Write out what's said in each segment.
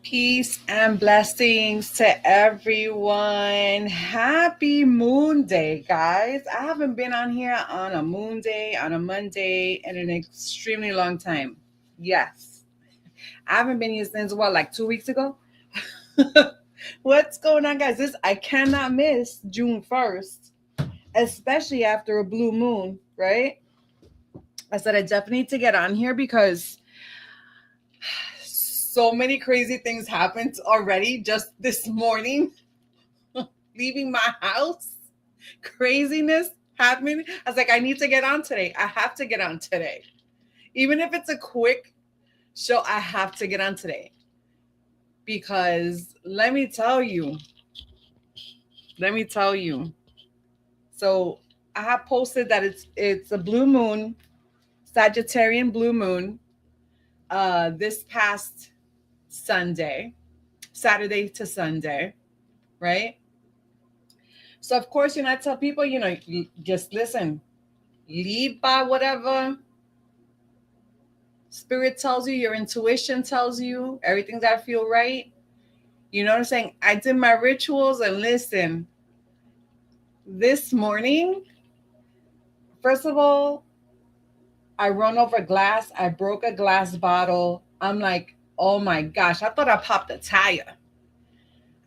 Peace and blessings to everyone. Happy Moon Day, guys. I haven't been on here on a Moon Day, on a Monday, in an extremely long time. Yes. I haven't been here since what, like 2 weeks ago? What's going on, guys? I cannot miss June 1st, especially after a blue moon, right? I said I definitely need to get on here because so many crazy things happened already just this morning. Leaving my house, craziness happening. I was like, I need to get on today. I have to get on today. Even if it's a quick show, I have to get on today. Because let me tell you. So I have posted that it's a blue moon, Sagittarian blue moon, this past Sunday, Saturday to Sunday, right? So of course, I tell people, just listen, lead by whatever spirit tells you, your intuition tells you, everything that feel right. You know what I'm saying? I did my rituals and listen, this morning, first of all, I run over glass. I broke a glass bottle. I'm like, oh my gosh, I thought I popped a tire.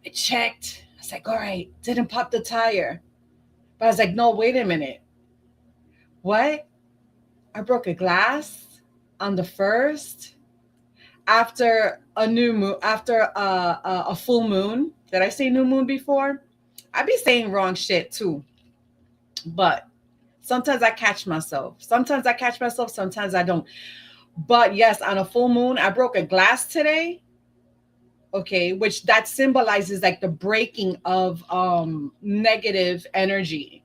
I checked. I was like, all right, didn't pop the tire. But I was like, no, wait a minute. What? I broke a glass on the first after a new moon, after a full moon. Did I say new moon before? I be saying wrong shit too, but sometimes I catch myself. Sometimes I don't. But yes, on a full moon, I broke a glass today. Okay, which that symbolizes like the breaking of negative energy,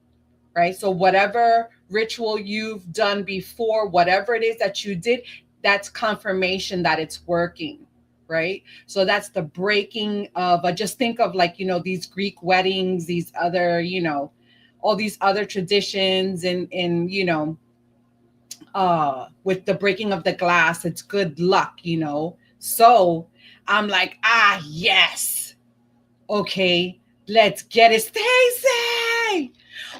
right? So whatever ritual you've done before, whatever it is that you did, that's confirmation that it's working, right? So that's the breaking of just think of like, these Greek weddings, these other, all these other traditions and with the breaking of the glass, it's good luck. So I'm like, yes. Okay, let's get it, Stacy.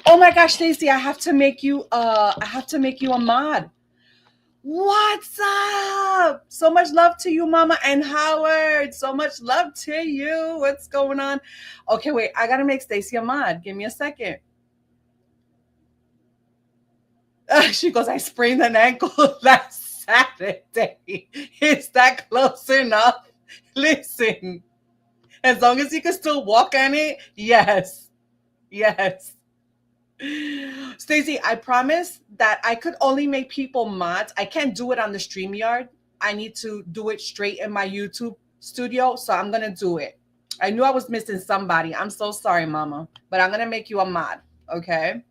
Oh my gosh, Stacy, I have to make you a mod. What's up? So much love to you, Mama and Howard. So much love to you. What's going on? Okay, wait, I gotta make Stacy a mod. Give me a second. She goes, I sprained an ankle last Saturday. Is that close enough? Listen, as long as you can still walk on it, yes. Yes. Stacey, I promise that I could only make people mods. I can't do it on the StreamYard. I need to do it straight in my YouTube studio. So I'm going to do it. I knew I was missing somebody. I'm so sorry, Mama. But I'm going to make you a mod. Okay?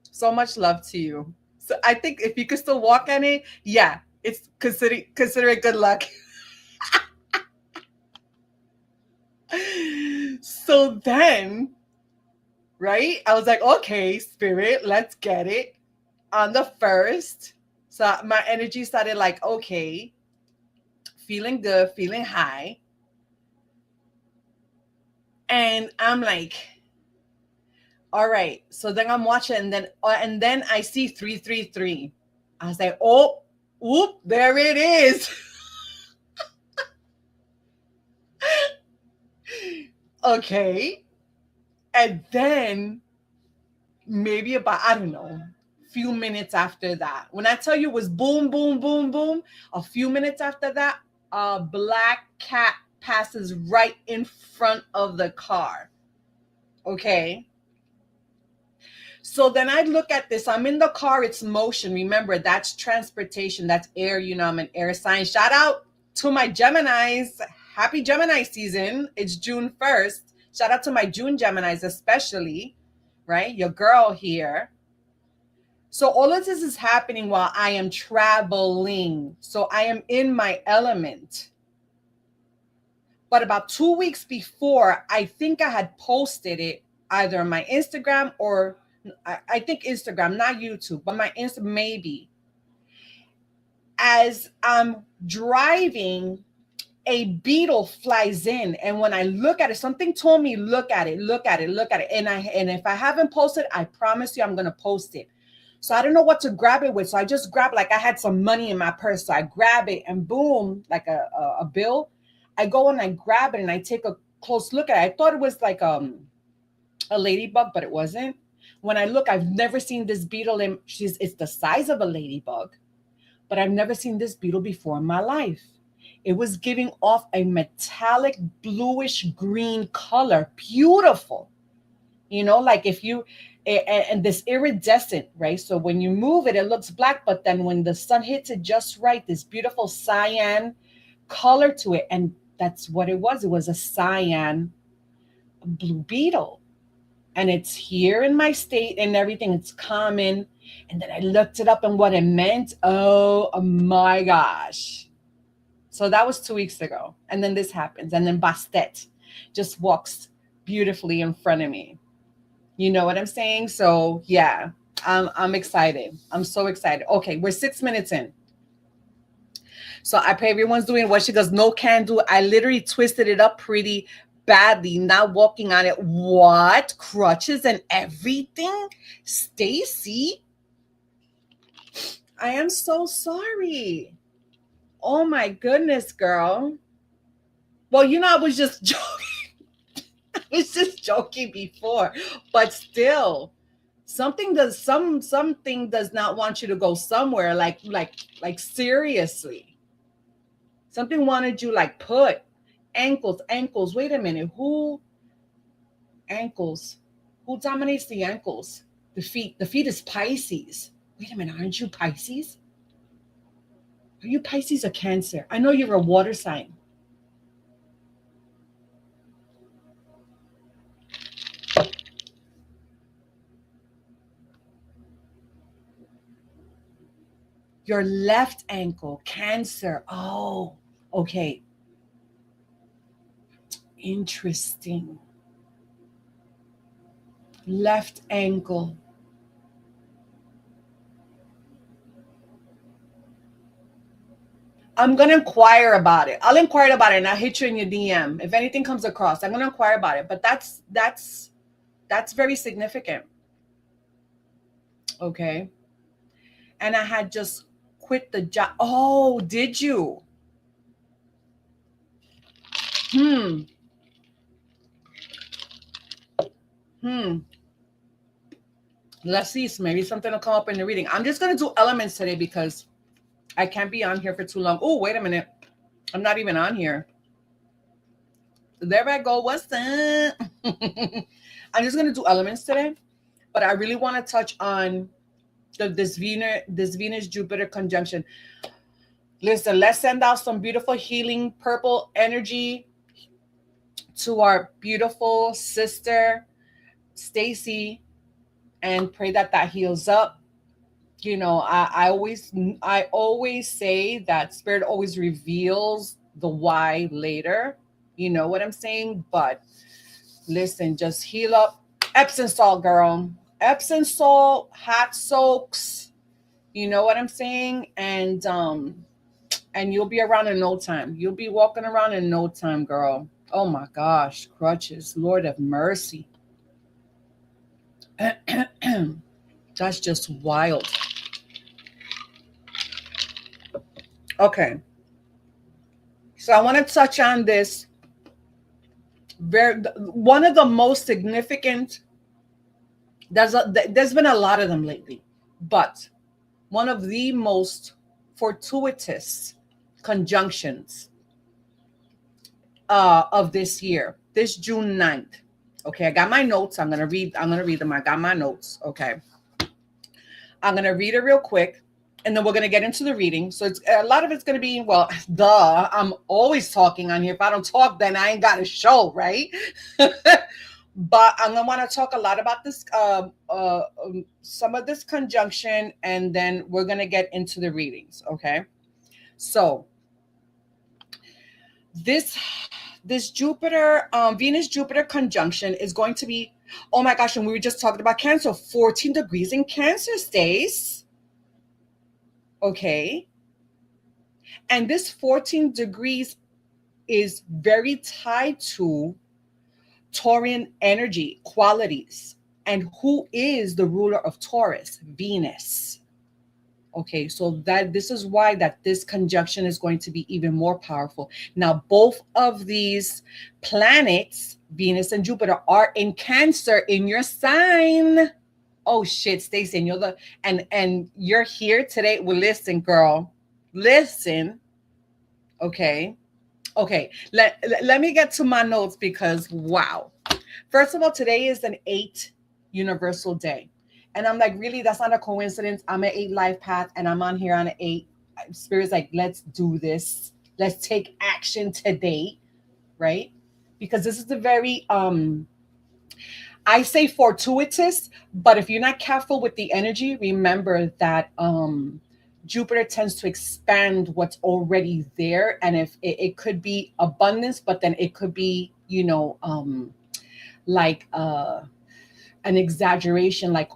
So much love to you. So I think if you could still walk on it, yeah, it's consider it good luck. So then, right? I was like, okay, spirit, let's get it on the first. So my energy started like, okay, feeling good, feeling high. And I'm like, all right. So then I'm watching and then I see 333. I was like, oh, whoop, there it is. Okay. And then maybe about, I don't know, few minutes after that. When I tell you it was boom, boom, boom, boom, a few minutes after that, a black cat passes right in front of the car. Okay. So then I look at this. I'm in the car, it's motion. Remember, that's transportation, that's air. I'm an air sign. Shout out to my Geminis. Happy Gemini season. It's June 1st. Shout out to my June Geminis, especially, right? Your girl here. So all of this is happening while I am traveling. So I am in my element. But about 2 weeks before, I think I had posted it either on my Instagram or I think Instagram, not YouTube, but my Insta maybe. As I'm driving a beetle flies in, and when I look at it, something told me, look at it, look at it, look at it. And if I haven't posted, I promise you I'm gonna post it. So I don't know what to grab it with. So I just grabbed, like I had some money in my purse. So I grab it and boom, like a bill. I go and I grab it and I take a close look at it. I thought it was like a ladybug, but it wasn't. When I look, I've never seen this beetle, and it's the size of a ladybug, but I've never seen this beetle before in my life. It was giving off a metallic bluish green color, beautiful. You know, like if you, and this iridescent, right? So when you move it, it looks black, but then when the sun hits it just right, this beautiful cyan color to it. And that's what it was. It was a cyan blue beetle. And it's here in my state and everything. It's common. And then I looked it up and what it meant. Oh my gosh. So that was 2 weeks ago. And then this happens. And then Bastet just walks beautifully in front of me. You know what I'm saying? So yeah, I'm excited. I'm so excited. Okay, we're 6 minutes in. So I pray everyone's doing what she goes, no can do. I literally twisted it up pretty badly, not walking on it. What? Crutches and everything? Stacy? I am so sorry. Oh my goodness, girl. Well, you know, I was just joking. I was just joking before, but still, something does not want you to go somewhere, like seriously. Something wanted you like put ankles. Wait a minute, who ankles? Who dominates the ankles? The feet. The feet is Pisces. Wait a minute, aren't you Pisces? Are you Pisces or Cancer? I know you're a water sign. Your left ankle, Cancer. Oh, okay. Interesting. Left ankle. I'm going to inquire about it. I'll inquire about it and I'll hit you in your DM. If anything comes across, I'm going to inquire about it. But that's very significant. Okay. And I had just quit the job. Oh, did you? Let's see. So maybe something will come up in the reading. I'm just going to do elements today because I can't be on here for too long. Oh, wait a minute. I'm not even on here. There I go. What's that? I'm just going to do elements today, but I really want to touch on this Venus Jupiter conjunction. Listen, let's send out some beautiful healing purple energy to our beautiful sister Stacy, and pray that heals up. You know, I always say that spirit always reveals the why later. You know what I'm saying? But listen, just heal up. Epsom salt, girl. Epsom salt, hot soaks. You know what I'm saying? And you'll be around in no time. You'll be walking around in no time, girl. Oh my gosh, crutches. Lord of mercy. That's just wild. Okay. So I want to touch on this. One of the most significant, there's been a lot of them lately, but one of the most fortuitous conjunctions of this year, this June 9th. Okay, I got my notes. I'm gonna read them. I got my notes. Okay. I'm gonna read it real quick, and then we're gonna get into the reading. So it's a lot of it's gonna be, well, duh. I'm always talking on here. If I don't talk, then I ain't got a show, right? But I'm gonna want to talk a lot about this, some of this conjunction, and then we're gonna get into the readings. Okay. So this Jupiter, Venus Jupiter conjunction is going to be, oh my gosh, and we were just talking about Cancer, 14 degrees in Cancer stays. Okay. And this 14 degrees is very tied to Taurian energy qualities. And who is the ruler of Taurus? Venus. Okay, so that this is why that this conjunction is going to be even more powerful. Now, both of these planets, Venus and Jupiter, are in Cancer in your sign. Oh shit, Stacey, and you're the and you're here today. Well, listen, girl, listen. Okay, okay. Let me get to my notes because wow. First of all, today is an 8 universal day. And I'm like, really, that's not a coincidence. I'm an 8 life path and I'm on here on an 8. Spirit's like, let's do this. Let's take action today, right? Because this is a very I say fortuitous, but if you're not careful with the energy, remember that Jupiter tends to expand what's already there. And if it could be abundance, but then it could be, like an exaggeration, like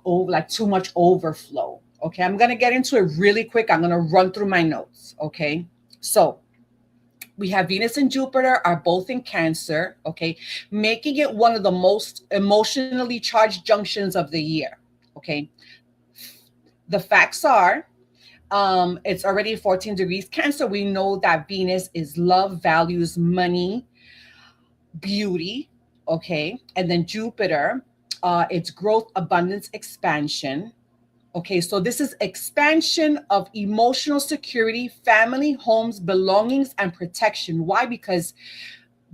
too much overflow. Okay, I'm gonna get into it really quick. I'm gonna run through my notes. Okay, so we have Venus and Jupiter are both in Cancer, okay, making it one of the most emotionally charged junctions of the year. Okay, the facts are it's already 14 degrees Cancer. We know that Venus is love, values, money, beauty. Okay, and then Jupiter, it's growth, abundance, expansion. Okay, so this is expansion of emotional security, family, homes, belongings, and protection. Why? Because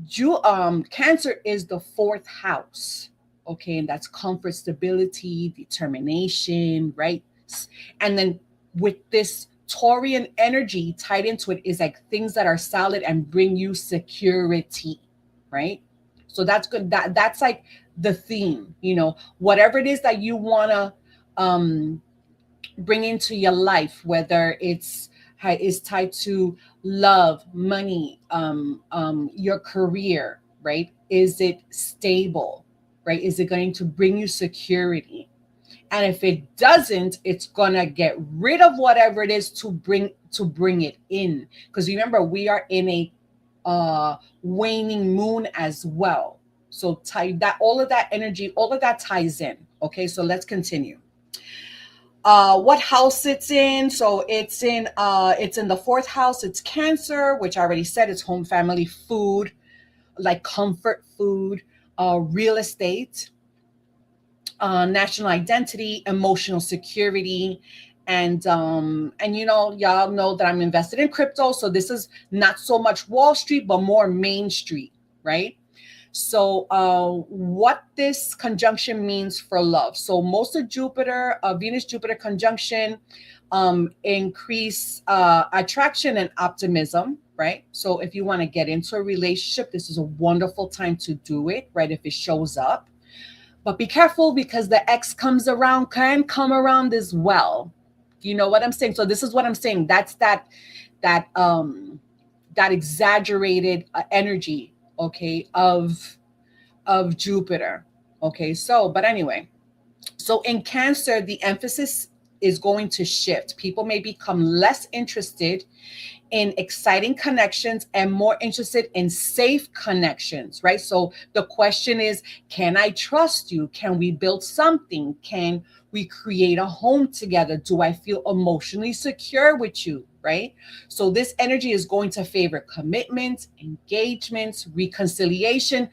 Cancer is the 4th house. Okay, and that's comfort, stability, determination, right? And then with this Taurian energy tied into it is like things that are solid and bring you security, right? So that's good. That's like the theme, whatever it is that you wanna bring into your life, whether it's is tied to love, money, your career, right? Is it stable, right? Is it going to bring you security? And if it doesn't, it's gonna get rid of whatever it is to bring it in. Because remember, we are in a waning moon as well. So that all of that energy, all of that ties in. Okay, so let's continue. What house it's in? So it's in the 4th house. It's Cancer, which I already said. It's home, family, food, like comfort food, real estate, national identity, emotional security, and y'all know that I'm invested in crypto. So this is not so much Wall Street, but more Main Street, right? So what this conjunction means for love. So most of Jupiter, Venus-Jupiter conjunction increase attraction and optimism, right? So if you want to get into a relationship, this is a wonderful time to do it, right? If it shows up. But be careful because the X can come around as well. You know what I'm saying? So this is what I'm saying. That's that exaggerated energy, okay, of Jupiter. Okay, so but anyway, so in Cancer, the emphasis is going to shift. People may become less interested in exciting connections and more interested in safe connections, right? So the question is, can I trust you? Can we build something? Can we create a home together? Do I feel emotionally secure with you, right? So this energy is going to favor commitment, engagements, reconciliation.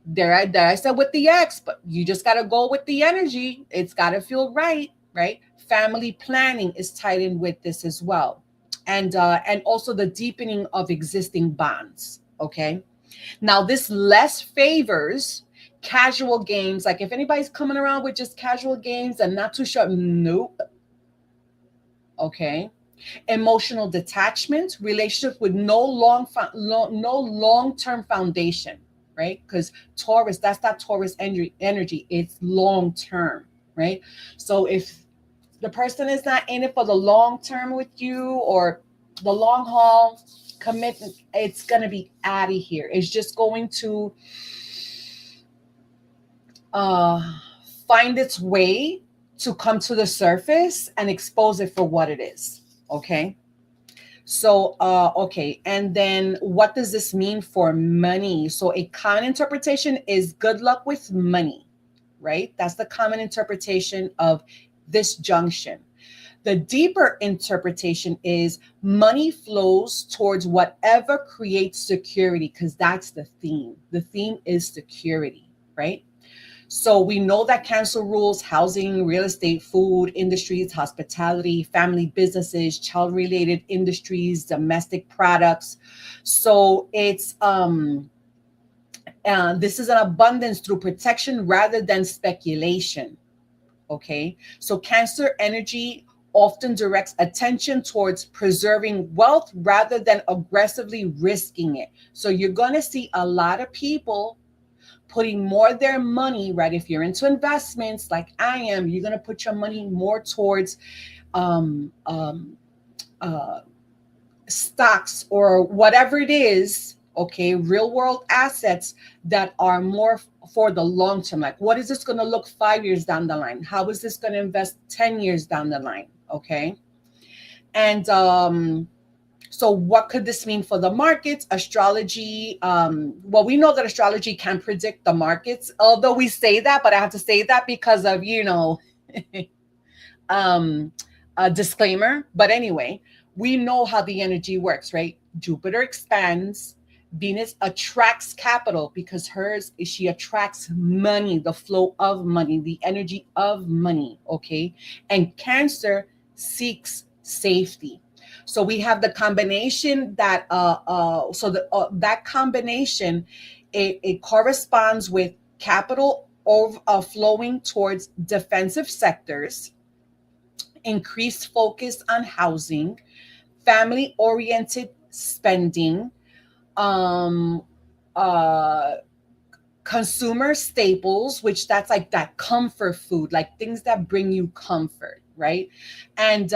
There I said with the X, but you just got to go with the energy. It's got to feel right, right? Family planning is tied in with this as well. And also the deepening of existing bonds. Okay. Now this less favors casual games. Like if anybody's coming around with just casual games and not too sure, nope. Okay. Emotional detachment, relationships with no long-term foundation, right? Because Taurus, that's not Taurus energy. It's long-term, right? So if the person is not in it for the long term with you or the long haul commitment, it's going to be out of here. It's just going to find its way to come to the surface and expose it for what it is. Okay. So, okay. And then what does this mean for money? So, a common interpretation is good luck with money, right? That's the common interpretation of this junction. The deeper interpretation is money flows towards whatever creates security, because that's the theme. The theme is security, right? So we know that Cancer rules housing, real estate, food industries, hospitality, family businesses, child-related industries, domestic products. So it's this is an abundance through protection rather than speculation. Okay, so Cancer energy often directs attention towards preserving wealth rather than aggressively risking it. So you're going to see a lot of people putting more of their money, right? If you're into investments like I am, you're going to put your money more towards um, um, uh, stocks or whatever it is, okay, real world assets that are more for the long term. Like, what is this going to look 5 years down the line? How is this going to invest 10 years down the line? Okay. And so what could this mean for the markets? Astrology. Well, we know that astrology can predict the markets, although we say that, but I have to say that because of, um, a disclaimer. But anyway, we know how the energy works, right? Jupiter expands. Venus attracts capital because she attracts money, the flow of money, the energy of money. Okay. And Cancer seeks safety. So we have the combination that that combination, it corresponds with capital flowing towards defensive sectors, increased focus on housing, family oriented spending, um, uh, consumer staples, which that's like that comfort food, like things that bring you comfort, right? And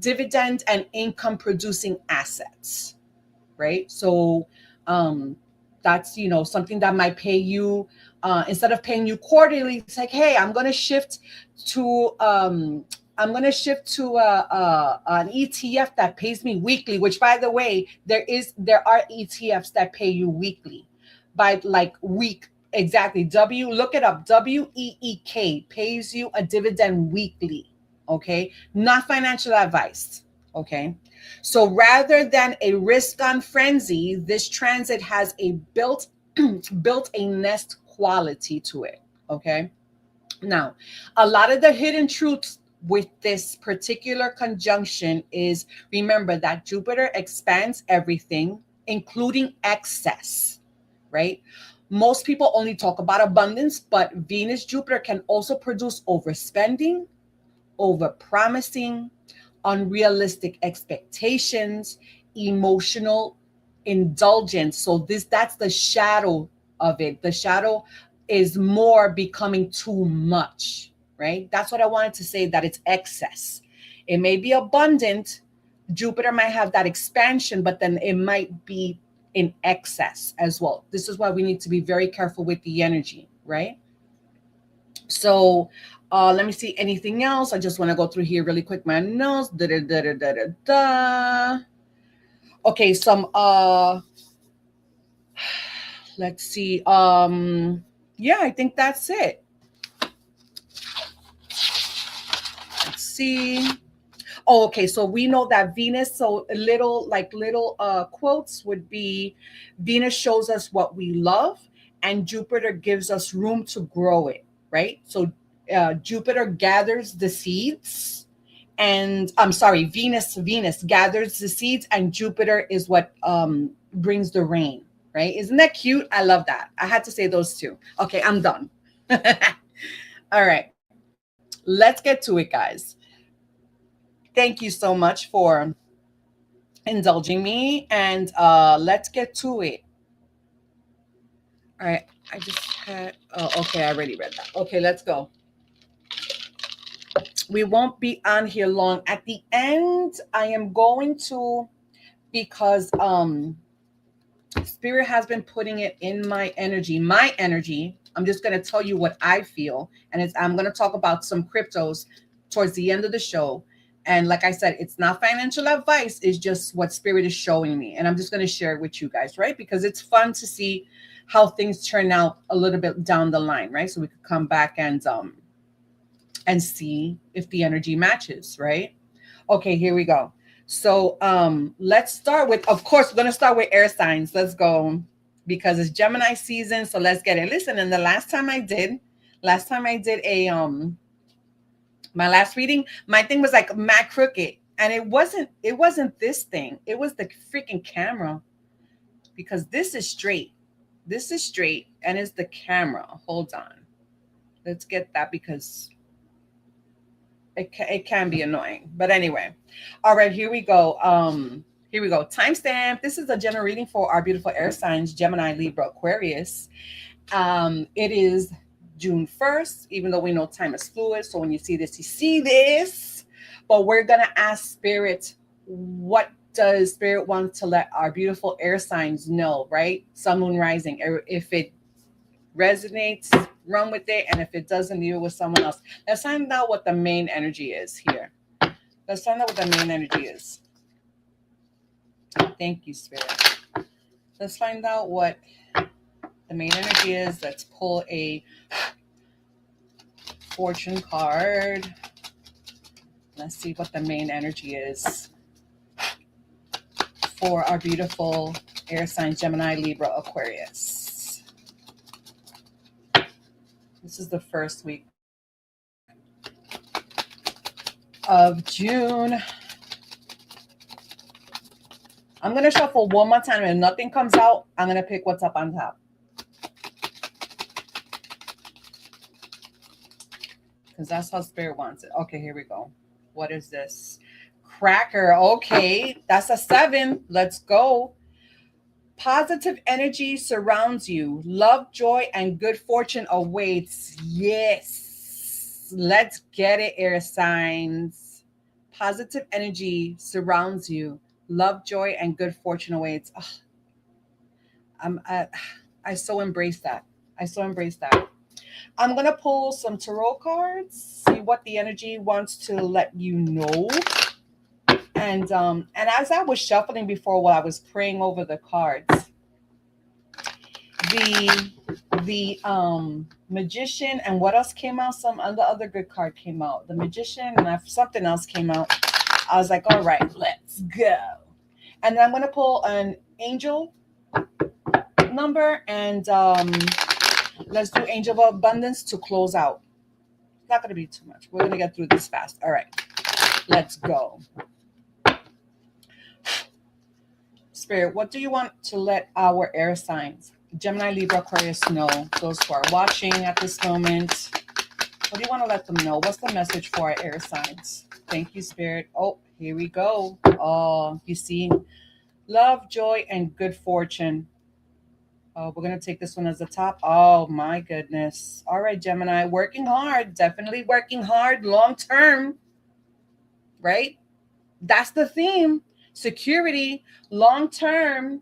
dividend and income producing assets, right? So um, that's something that might pay you instead of paying you quarterly. It's like, hey, to I'm going to shift to an ETF that pays me weekly. Which, by the way, there are ETFs that pay you weekly, by like week exactly. Look it up. WEEK pays you a dividend weekly. Okay, not financial advice. Okay. So rather than a risk on frenzy, this transit has a built a nest quality to it. Okay. Now, a lot of the hidden truths with this particular conjunction is, remember that Jupiter expands everything, including excess, right? Most people only talk about abundance, but Venus Jupiter can also produce overspending, over promising, unrealistic expectations, emotional indulgence. So that's the shadow of it. The shadow is more becoming too much, right? That's what I wanted to say, that it's excess. It may be abundant. Jupiter might have that expansion, but then it might be in excess as well. This is why we need to be very careful with the energy, right? So let me see anything else. I just want to go through here really quick. My notes. Da, da, da, da, da, da, da. Okay, some let's see. Yeah, I think that's it. Let's see. Oh, okay. So we know that Venus, so little quotes would be, Venus shows us what we love and Jupiter gives us room to grow it, right? So Jupiter gathers the seeds, and I'm sorry, Venus gathers the seeds and Jupiter is what brings the rain, right? Isn't that cute? I love that. I had to say those two. Okay, I'm done. All right. Let's get to it, guys. Thank you so much for indulging me, and let's get to it. All right, I just had, oh, okay, I already read that. Okay, let's go. We won't be on here long. At the end, I am going to, because Spirit has been putting it in my energy. I'm just going to tell you what I feel, and I'm going to talk about some cryptos towards the end of the show. And like I said, it's not financial advice, it's just what spirit is showing me. And I'm just going to share it with you guys, right? Because it's fun to see how things turn out a little bit down the line, right? So we could come back and see if the energy matches, right? Okay, here we go. So let's start with, of course, we're going to start with air signs. Let's go because it's Gemini season. So let's get it. Listen, and the last time I did a my last reading, my thing was like mad crooked. And it wasn't this thing. It was the freaking camera. Because this is straight. This is straight and it's the camera. Hold on. Let's get that because it can be annoying. But anyway. All right, here we go. Here we go. Timestamp. This is a general reading for our beautiful air signs, Gemini, Libra, Aquarius. It is June 1st, even though we know time is fluid. So when you see this, you see this. But we're going to ask Spirit, what does Spirit want to let our beautiful air signs know, right? Sun, Moon, Rising. If it resonates, run with it. And if it doesn't, deal with someone else. Let's find out what the main energy is here. Let's find out what the main energy is. Thank you, Spirit. Let's find out what the main energy is. Let's pull a fortune card. Let's see what the main energy is for our beautiful air signs, Gemini, Libra, Aquarius. This is the first week of June. I'm going to shuffle one more time. If nothing comes out, I'm going to pick what's up on top. Because that's how Spirit wants it. Okay, here we go. What is this? Cracker. Okay, that's a 7. Let's go. Positive energy surrounds you. Love, joy, and good fortune awaits. Yes. Let's get it, air signs. Positive energy surrounds you. Love, joy, and good fortune awaits. I so embrace that. I so embrace that. I'm going to pull some tarot cards, see what the energy wants to let you know. And as I was shuffling before while I was praying over the cards, the Magician and what else came out? Some other good card came out. The Magician and something else came out. I was like, all right, let's go. And then I'm going to pull an angel number and let's do Angel of Abundance to close out. It's not going to be too much. We're going to get through this fast. All right, let's go. Spirit, what do you want to let our air signs, Gemini, Libra, Aquarius, know? Those who are watching at this moment, what do you want to let them know? What's the message for our air signs? Thank you, Spirit. Oh, here we go. Oh, you see, love, joy, and good fortune. Oh, we're going to take this one as the top. Oh, my goodness. All right, Gemini, working hard. Definitely working hard long term, right? That's the theme. Security, long term,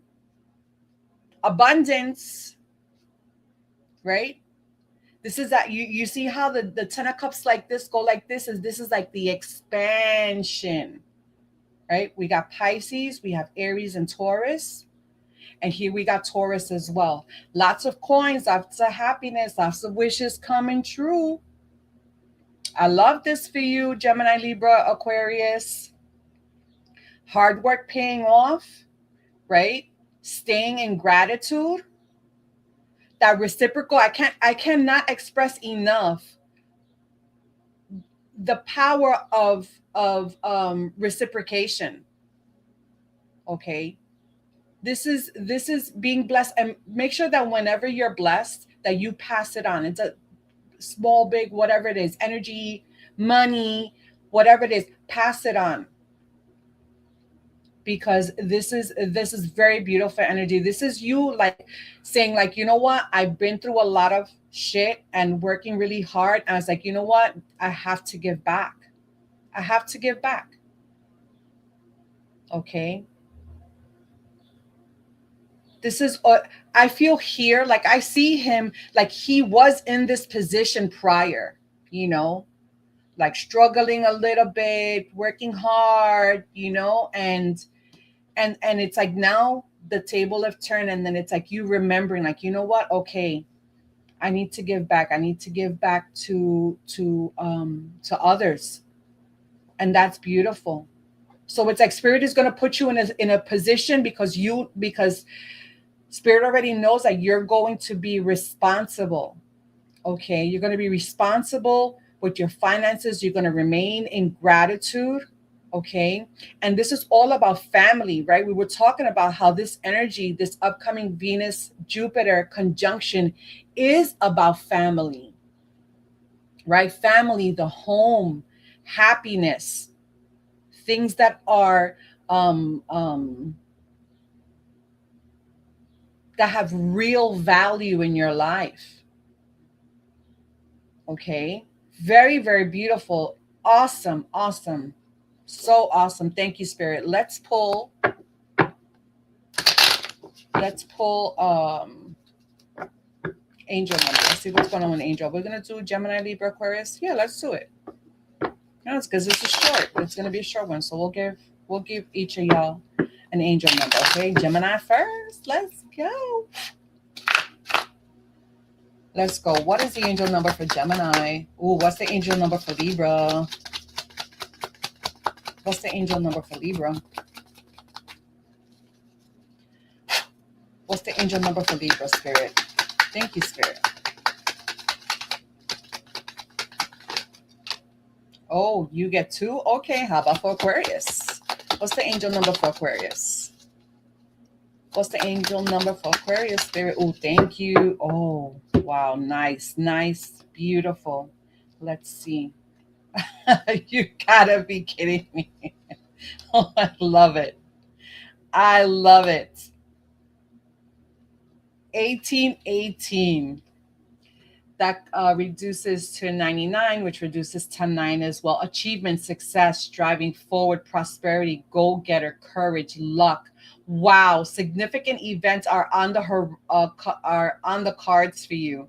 abundance, right? This is that you see how the 10 of cups like this go like this is like the expansion, right? We got Pisces, we have Aries and Taurus. And here we got Taurus as well. Lots of coins, lots of happiness, lots of wishes coming true. I love this for you, Gemini, Libra, Aquarius. Hard work paying off, right? Staying in gratitude. That reciprocal, I cannot express enough the power of reciprocation. Okay. This is being blessed, and make sure that whenever you're blessed that you pass it on. It's a small, big, whatever it is, energy, money, whatever it is, pass it on. Because this is very beautiful energy. This is you like saying like, you know what, I've been through a lot of shit and working really hard, and I was like, you know what, I have to give back. I have to give back. Okay. This is I feel here, like I see him like he was in this position prior, you know, like struggling a little bit, working hard, and it's like now the table have turned, and then it's like you remembering, like, you know what? Okay, I need to give back. I need to give back to others, and that's beautiful. So it's like spirit is going to put you in a position because spirit already knows that you're going to be responsible. Okay, you're going to be responsible with your finances. You're going to remain in gratitude. Okay, and this is all about family, right? We were talking about how this energy, this upcoming Venus Jupiter conjunction, is about family, right? Family, the home, happiness, things that are um, um, that have real value in your life. Okay, very, very beautiful. Awesome, awesome. So awesome. Thank you, Spirit. Let's pull angel number. Let's see what's going on with angel. We're gonna do Gemini, Libra, Aquarius. Yeah, let's do it. No, it's because it's a short. It's gonna be a short one. So we'll give each of y'all an angel number. Okay, Gemini first. Let's go. Let's go. What is the angel number for Gemini? Ooh, what's the angel number for Libra? What's the angel number for Libra? What's the angel number for Libra, Spirit? Thank you, Spirit. Oh, you get two? Okay, how about for Aquarius? What's the angel number for Aquarius? What's the angel number for Aquarius, Spirit? Oh, thank you. Oh, wow. Nice, nice, beautiful. Let's see. You gotta be kidding me. Oh, I love it. I love it. 1818. That reduces to 99, which reduces to 9 as well. Achievement, success, driving forward, prosperity, go-getter, courage, luck. Wow, significant events are on the cards for you.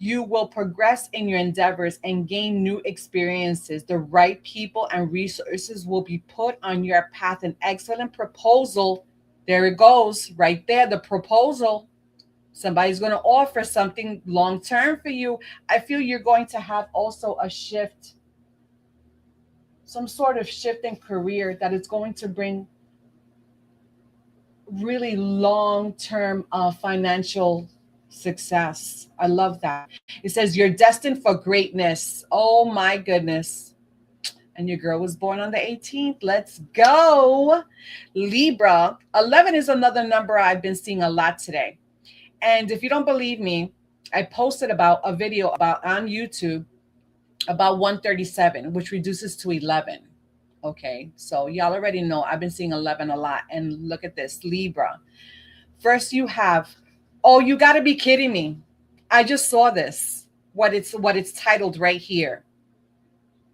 You will progress in your endeavors and gain new experiences. The right people and resources will be put on your path. An excellent proposal. There it goes, right there, the proposal. Somebody's going to offer something long term for you. I feel you're going to have also a shift, some sort of shift in career that is going to bring really long term financial success. I love that. It says you're destined for greatness. Oh my goodness. And your girl was born on the 18th. Let's go. Libra. 11 is another number I've been seeing a lot today. And if you don't believe me, I posted about a video about on YouTube about 137, which reduces to 11. Okay, so y'all already know I've been seeing 11 a lot. And look at this, Libra. First you have, oh, you got to be kidding me. I just saw this. What it's titled right here.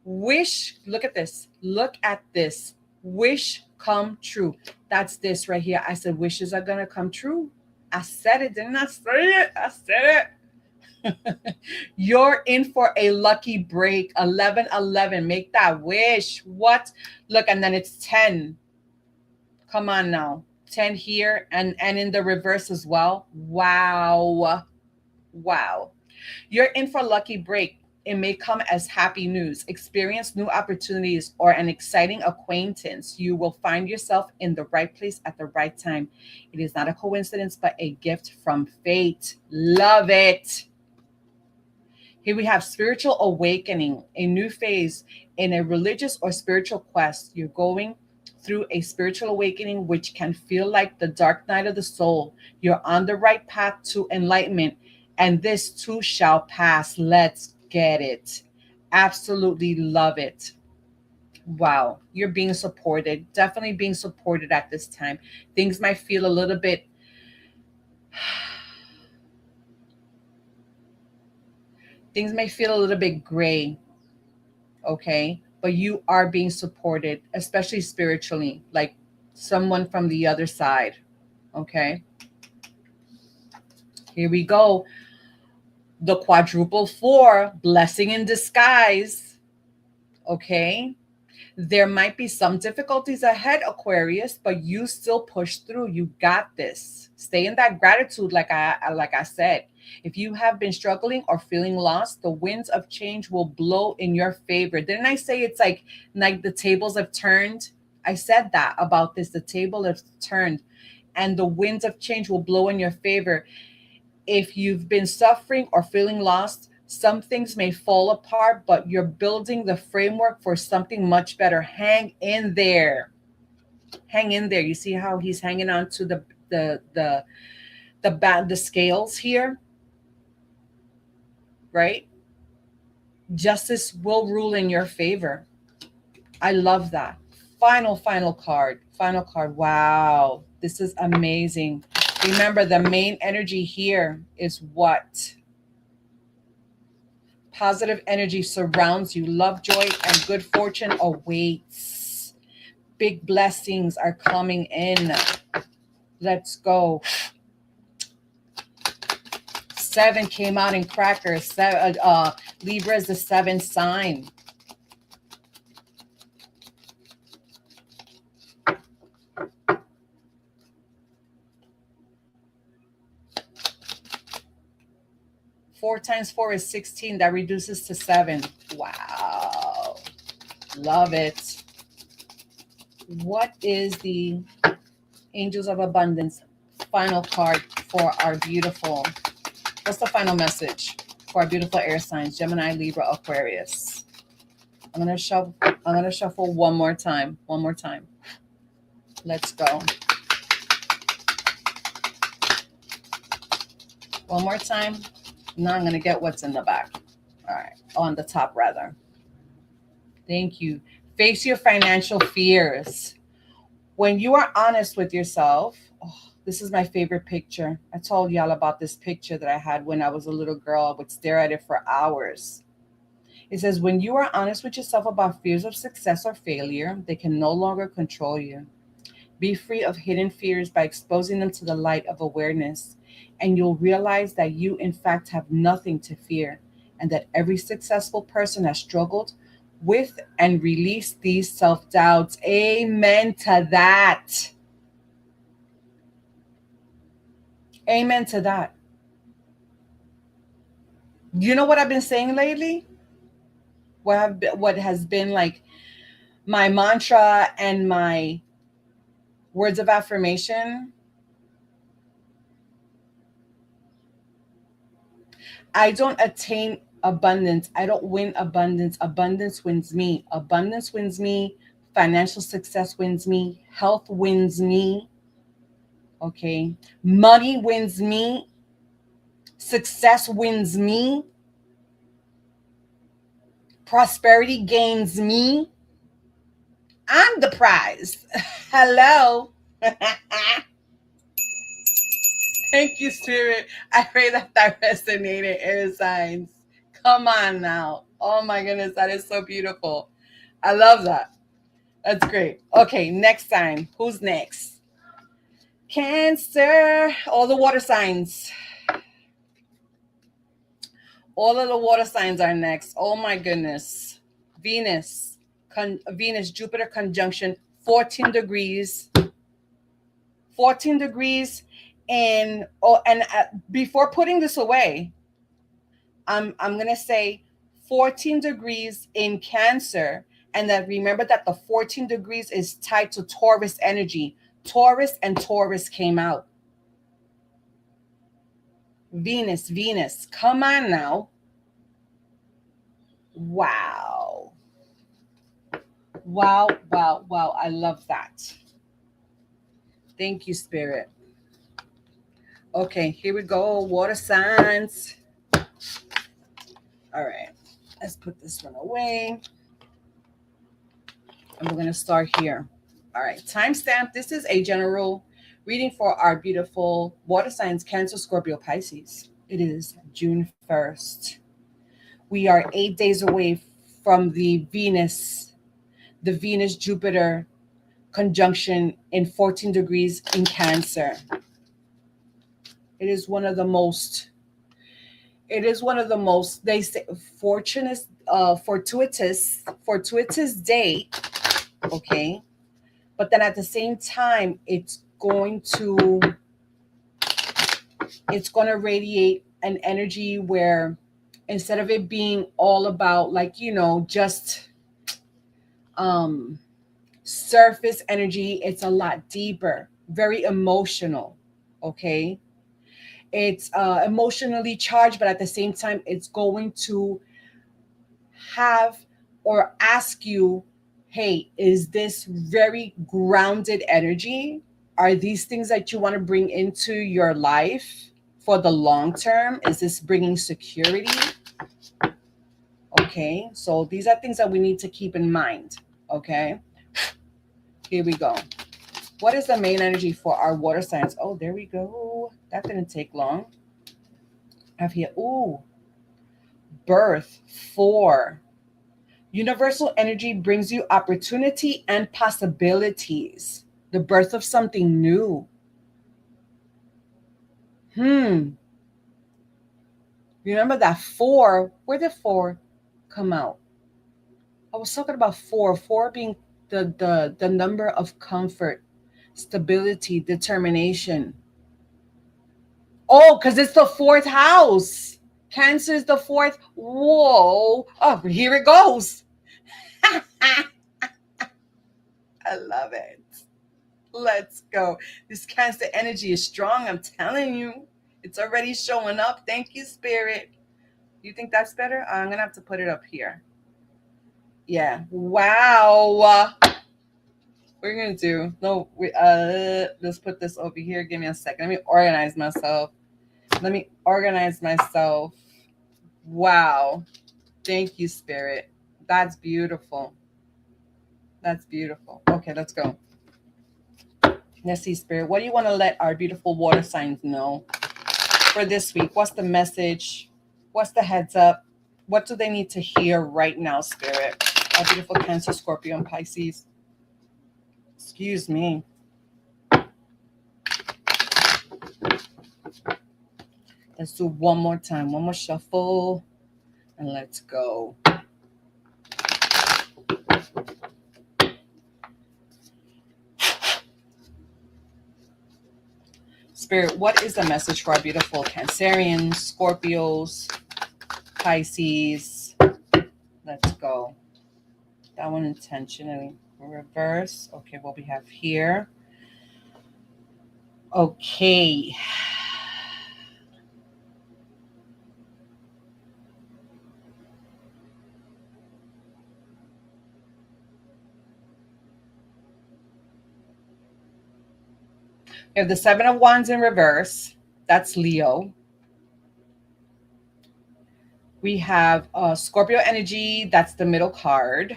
Wish, look at this. Look at this. Wish come true. That's this right here. I said wishes are going to come true. I said it, didn't I say it? I said it. You're in for a lucky break. 1111. Make that wish. What? Look, and then it's 10. Come on now. 10 here and in the reverse as well. Wow. Wow. You're in for a lucky break. It may come as happy news, experience new opportunities, or an exciting acquaintance. You will find yourself in the right place at the right time. It is not a coincidence, but a gift from fate. Love it. Here we have spiritual awakening, a new phase in a religious or spiritual quest. You're going through a spiritual awakening, which can feel like the dark night of the soul. You're on the right path to enlightenment, and this too shall pass. Let's get it. Absolutely love it. Wow, you're being supported. Definitely being supported at this time. Things might feel a little bit gray, okay? But you are being supported, especially spiritually, like someone from the other side, okay? Here we go. The quadruple four, blessing in disguise. Okay. There might be some difficulties ahead, Aquarius, but you still push through. You got this. Stay in that gratitude, like I said. If you have been struggling or feeling lost, the winds of change will blow in your favor. Didn't I say it's like the tables have turned? I said that about this. The table has turned, and the winds of change will blow in your favor. If you've been suffering or feeling lost, some things may fall apart, but you're building the framework for something much better. Hang in there. Hang in there. You see how he's hanging on to the scales here, right? Justice will rule in your favor. I love that. Final card. Final card. Wow. This is amazing. Remember, the main energy here is what? Positive energy surrounds you. Love, joy, and good fortune awaits. Big blessings are coming in. Let's go. 7 came out in crackers. Libra is the 7th sign. Four times 4 is 16. That reduces to 7. Wow. Love it. What is the Angels of Abundance final card for our beautiful? What's the final message for our beautiful air signs? Gemini, Libra, Aquarius. I'm gonna shuffle one more time. One more time. Let's go. One more time. Now I'm going to get what's in the back. All right. On the top, rather. Thank you. Face your financial fears. When you are honest with yourself, this is my favorite picture. I told y'all about this picture that I had when I was a little girl. I would stare at it for hours. It says, when you are honest with yourself about fears of success or failure, they can no longer control you. Be free of hidden fears by exposing them to the light of awareness, and you'll realize that you, in fact, have nothing to fear, and that every successful person has struggled with and released these self-doubts. Amen to that. Amen to that. You know what I've been saying lately? What has been like my mantra and my words of affirmation? I don't attain abundance. I don't win abundance. Abundance wins me. Abundance wins me. Financial success wins me. Health wins me. Okay. Money wins me. Success wins me. Prosperity gains me. I'm the prize. Hello. Thank you, Spirit. I pray that resonated, air signs. Come on now. Oh my goodness, that is so beautiful. I love that. That's great. Okay, next sign. Who's next? Cancer. All the water signs. All of the water signs are next. Oh my goodness. Venus. Venus, Jupiter conjunction, 14 degrees. 14 degrees. And before putting this away, I'm going to say 14 degrees in Cancer. And that remember that the 14 degrees is tied to Taurus energy. Taurus and Taurus came out. Venus. Come on now. Wow. I love that. Thank you, Spirit. Okay, here we go. Water signs. All right. Let's put this one away. And we're going to start here. All right. Timestamp. This is a general reading for our beautiful water signs, Cancer, Scorpio, Pisces. It is June 1st. We are 8 days away from the Venus-Jupiter conjunction in 14 degrees in Cancer. It is one of the most, they say, fortunate fortuitous day, okay? But then at the same time, it's going to radiate an energy where instead of it being all about like, just um surface energy, it's a lot deeper, very emotional, okay? It's emotionally charged, but at the same time, it's going to have or ask you, hey, is this very grounded energy? Are these things that you want to bring into your life for the long term? Is this bringing security? Okay, so these are things that we need to keep in mind. Okay, here we go. What is the main energy for our water signs? Oh, there we go. That didn't take long. I have here, ooh, birth, 4. Universal energy brings you opportunity and possibilities. The birth of something new. Remember that 4? Where did 4 come out? I was talking about 4. 4 being the number of comfort, stability, determination. Oh, because it's the 4th house. Cancer is the 4th. Whoa. Oh, here it goes. I love it. Let's go. This Cancer energy is strong. I'm telling you. It's already showing up. Thank you, Spirit. You think that's better? I'm going to have to put it up here. Yeah. Wow. We're going to do. No, let's put this over here. Give me a second. Let me organize myself. Wow. Thank you, Spirit. That's beautiful. That's beautiful. Okay, let's go. Let's see, Spirit. What do you want to let our beautiful water signs know for this week? What's the message? What's the heads up? What do they need to hear right now, Spirit? Our beautiful Cancer, Scorpio, and Pisces. Excuse me. Let's do one more time. One more shuffle. And let's go. Spirit, what is the message for our beautiful Cancerians, Scorpios, Pisces? Let's go. That one intentionally. Reverse. Okay, what we have here. Okay. We have the 7 of Wands in reverse. That's Leo. We have Scorpio energy. That's the middle card.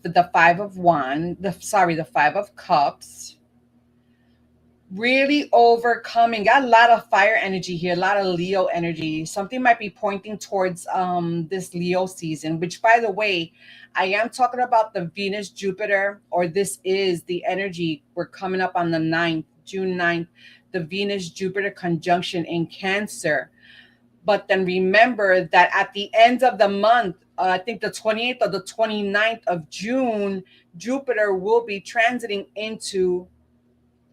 The 5 of Wands. The 5 of Cups. Really overcoming. Got a lot of fire energy here. A lot of Leo energy. Something might be pointing towards this Leo season, which, by the way, I am talking about the Venus Jupiter, or this is the energy. We're coming up on the 9th, June 9th, the Venus Jupiter conjunction in Cancer. But then remember that at the end of the month, I think the 28th or the 29th of June, Jupiter will be transiting into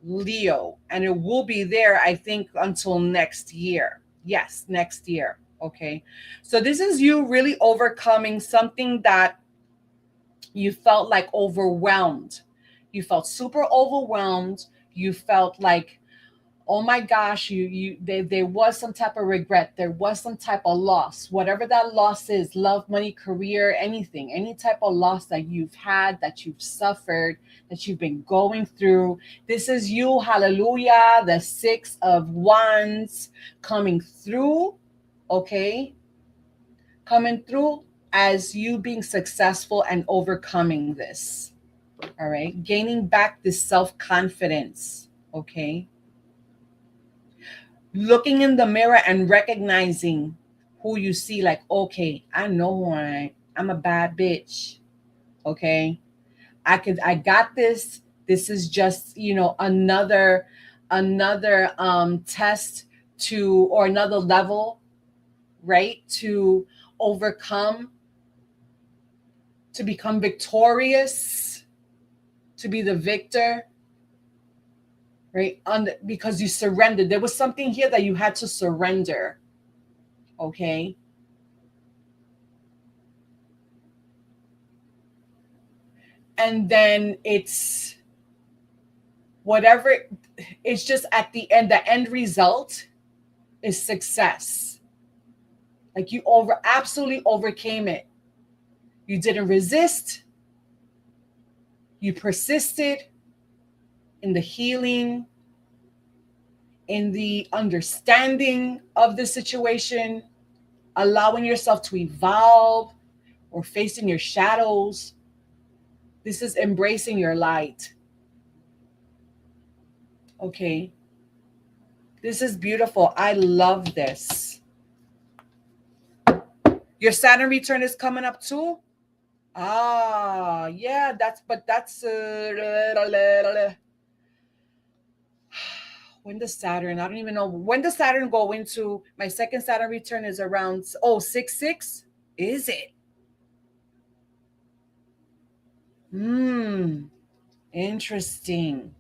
Leo, and it will be there, I think, until next year. Yes, next year. Okay. So this is you really overcoming something that you felt like overwhelmed. You felt super overwhelmed. You felt like, oh my gosh, there was some type of regret. There was some type of loss, whatever that loss is, love, money, career, anything, any type of loss that you've had, that you've suffered, that you've been going through. This is you, hallelujah, the 6 of Wands coming through, okay? Coming through as you being successful and overcoming this, all right? Gaining back this self-confidence, okay? Looking in the mirror and recognizing who you see, like, okay, I know who I am. I'm a bad bitch. Okay. I got this. This is just, another test or another level, right? To overcome to become victorious, to be the victor, right? Because you surrendered. There was something here that you had to surrender, okay? And then it's whatever, it's just at the end result is success. Like you absolutely overcame it. You didn't resist. You persisted in the healing, in the understanding of the situation, allowing yourself to evolve or facing your shadows. This is embracing your light. Okay. This is beautiful. I love this. Your Saturn return is coming up too? Ah, yeah, that's when does Saturn, I don't even know. When does Saturn go into, my second Saturn return is around, 6/6? Is it? Interesting.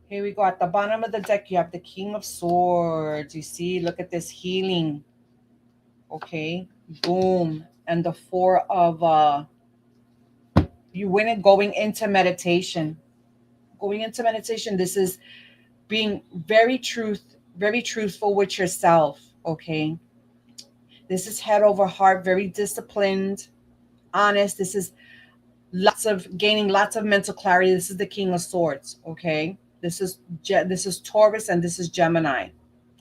Here we go. At the bottom of the deck, you have the King of Swords. You see, look at this healing. Okay, boom. And the Four of, you win it going into meditation. Going into meditation, this is being very truthful with yourself, okay? This is head over heart, very disciplined, honest. This is gaining lots of mental clarity. This is the King of Swords, okay? This is Taurus and this is Gemini,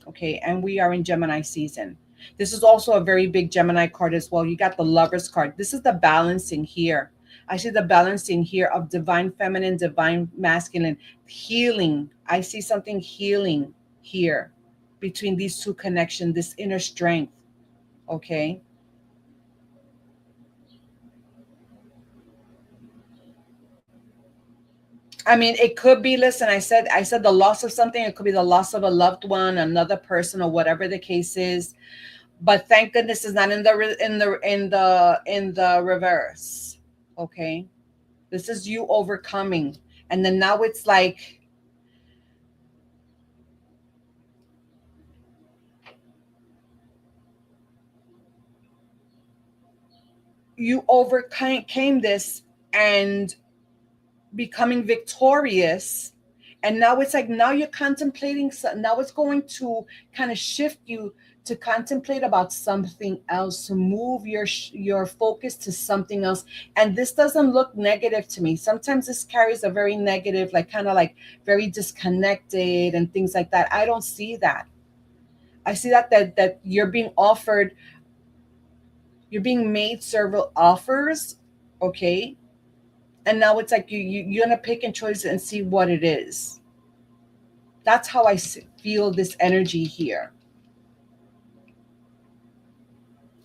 okay? And we are in Gemini season. This is also a very big Gemini card as well. You got the Lovers card. This is the balancing here. I see the balancing here of divine feminine, divine masculine, healing. I see something healing here between these two connections, this inner strength, okay? I mean, it could be, listen, I said the loss of something. It could be the loss of a loved one, another person, or whatever the case is. But thank goodness it's not in the reverse. Okay. This is you overcoming. And then now it's like you overcame this and becoming victorious. And now it's like, now you're contemplating, now it's going to kind of shift you to contemplate about something else, to move your focus to something else. And this doesn't look negative to me. Sometimes this carries a very negative, like kind of like very disconnected and things like that. I don't see that. I see that you're being offered, you're being made several offers, okay? And now it's like you're gonna pick and choose and see what it is. That's how I feel this energy here.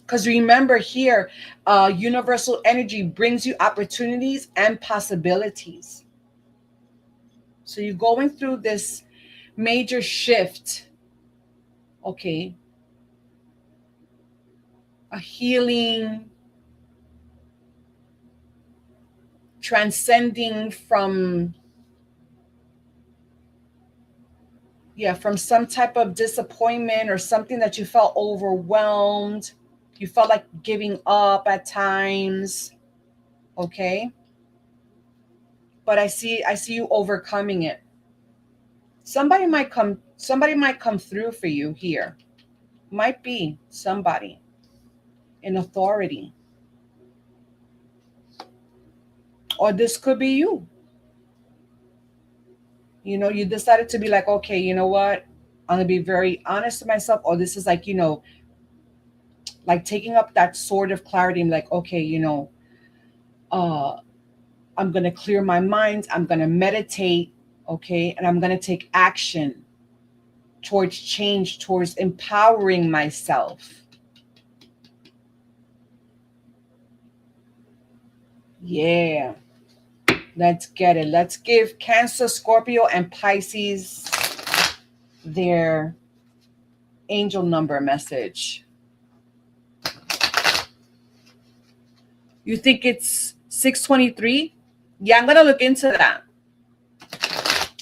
Because remember here, universal energy brings you opportunities and possibilities. So you're going through this major shift, okay? A healing, transcending from some type of disappointment or something that you felt overwhelmed. You felt like giving up at times, okay? But I see you overcoming it. Somebody might come through for you here. Might be somebody in authority. Or this could be you. You know, you decided to be like, okay, you know what? I'm going to be very honest with myself. Or this is like, you know, like taking up that sword of clarity. I'm like, okay, you know, I'm going to clear my mind. I'm going to meditate, okay? And I'm going to take action towards change, towards empowering myself. Yeah. Let's get it. Let's give Cancer, Scorpio, and Pisces their angel number message. You think it's 623? Yeah, I'm going to look into that.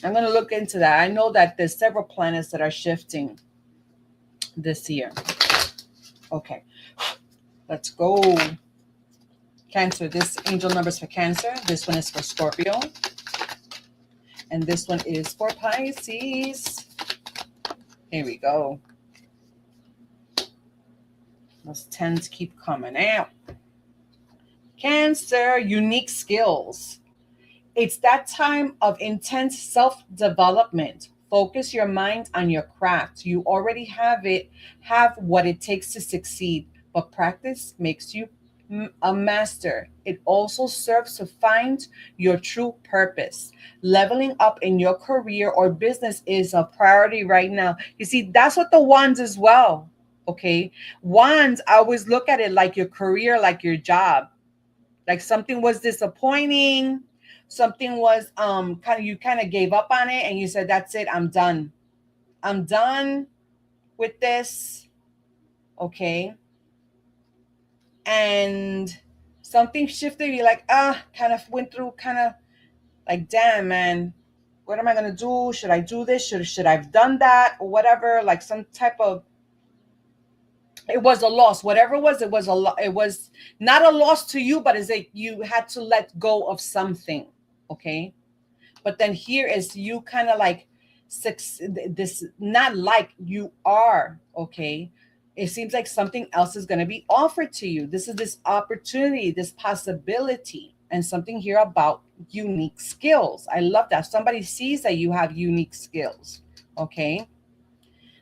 I'm going to look into that. I know that there's several planets that are shifting this year. Okay. Let's go. Cancer. This angel number's for Cancer. This one is for Scorpio. And this one is for Pisces. Here we go. Those 10s keep coming out. Cancer, unique skills. It's that time of intense self-development. Focus your mind on your craft. You already have what it takes to succeed, but practice makes you a master. It also serves to find your true purpose. Leveling up in your career or business is a priority right now. You see, that's what the wands as well. Okay. Wands, I always look at it like your career, like your job. Like something was disappointing, something was you kind of gave up on it and you said, that's it, I'm done with this. Okay. And something shifted, you're like, kind of went through, kind of like, damn, man, what am I gonna do? Should I do this? Should I have done that, or whatever? Like some type of, it was a loss. Whatever it was it was not a loss to you, but it's like you had to let go of something. Okay. But then here is you kind of like this, not like you are. Okay. It seems like something else is going to be offered to you. This is this opportunity, this possibility, and something here about unique skills. I love that. Somebody sees that you have unique skills. Okay.